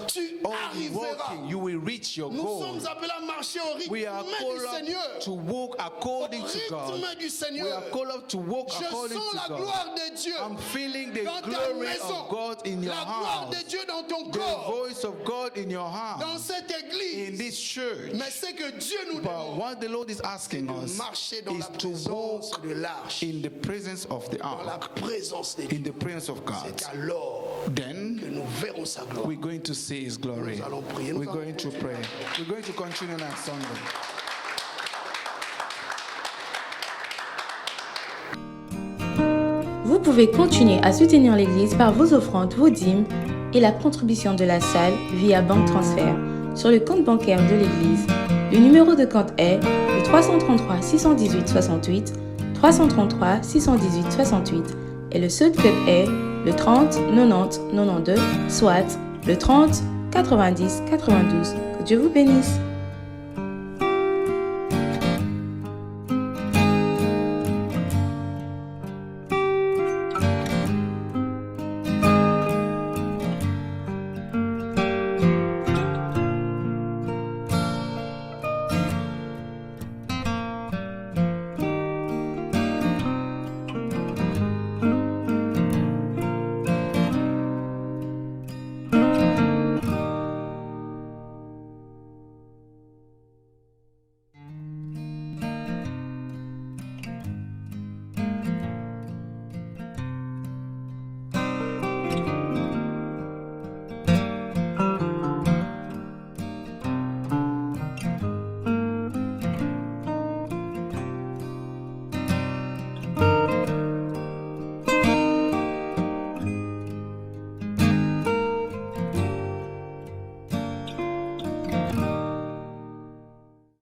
S2: tu
S3: of
S2: arriveras.
S3: walking, you will reach your
S2: Nous
S3: goal.
S2: sommes appelés à marcher au rythme
S3: We are
S2: du
S3: called
S2: Seigneur.
S3: up to walk according
S2: Au
S3: to God.
S2: rythme du
S3: We
S2: Seigneur.
S3: are called up to walk
S2: Je
S3: according
S2: sens
S3: to
S2: la
S3: God.
S2: gloire de Dieu
S3: I'm feeling the
S2: dans ta
S3: glory
S2: maison,
S3: of God in your
S2: la gloire
S3: house,
S2: de Dieu dans ton
S3: the
S2: corps,
S3: voice of God in your
S2: dans
S3: house,
S2: cette
S3: in
S2: église.
S3: this church.
S2: Mais c'est que Dieu nous
S3: But
S2: demande
S3: what the Lord is asking
S2: de
S3: us
S2: marcher dans
S3: is
S2: la
S3: to
S2: présence
S3: walk
S2: de l'arche,
S3: in the presence of the
S2: dans la
S3: ark,
S2: présence de Dieu.
S3: in the presence of God.
S2: C'est alors
S3: Then
S2: que nous verrons sa gloire.
S3: we're going to see His glory.
S2: Nous allons prier. Nous
S3: We're
S2: allons
S3: going to pray. We're going to continue next Sunday.
S1: Vous pouvez continuer à soutenir l'Église par vos offrandes, vos dîmes et la contribution de la salle via banque transfert sur le compte bancaire de l'Église. Le numéro de compte est le 333 618 68 333 618 68 et le seul code est le 30 90 92, soit le 30 90 92. Que Dieu vous bénisse.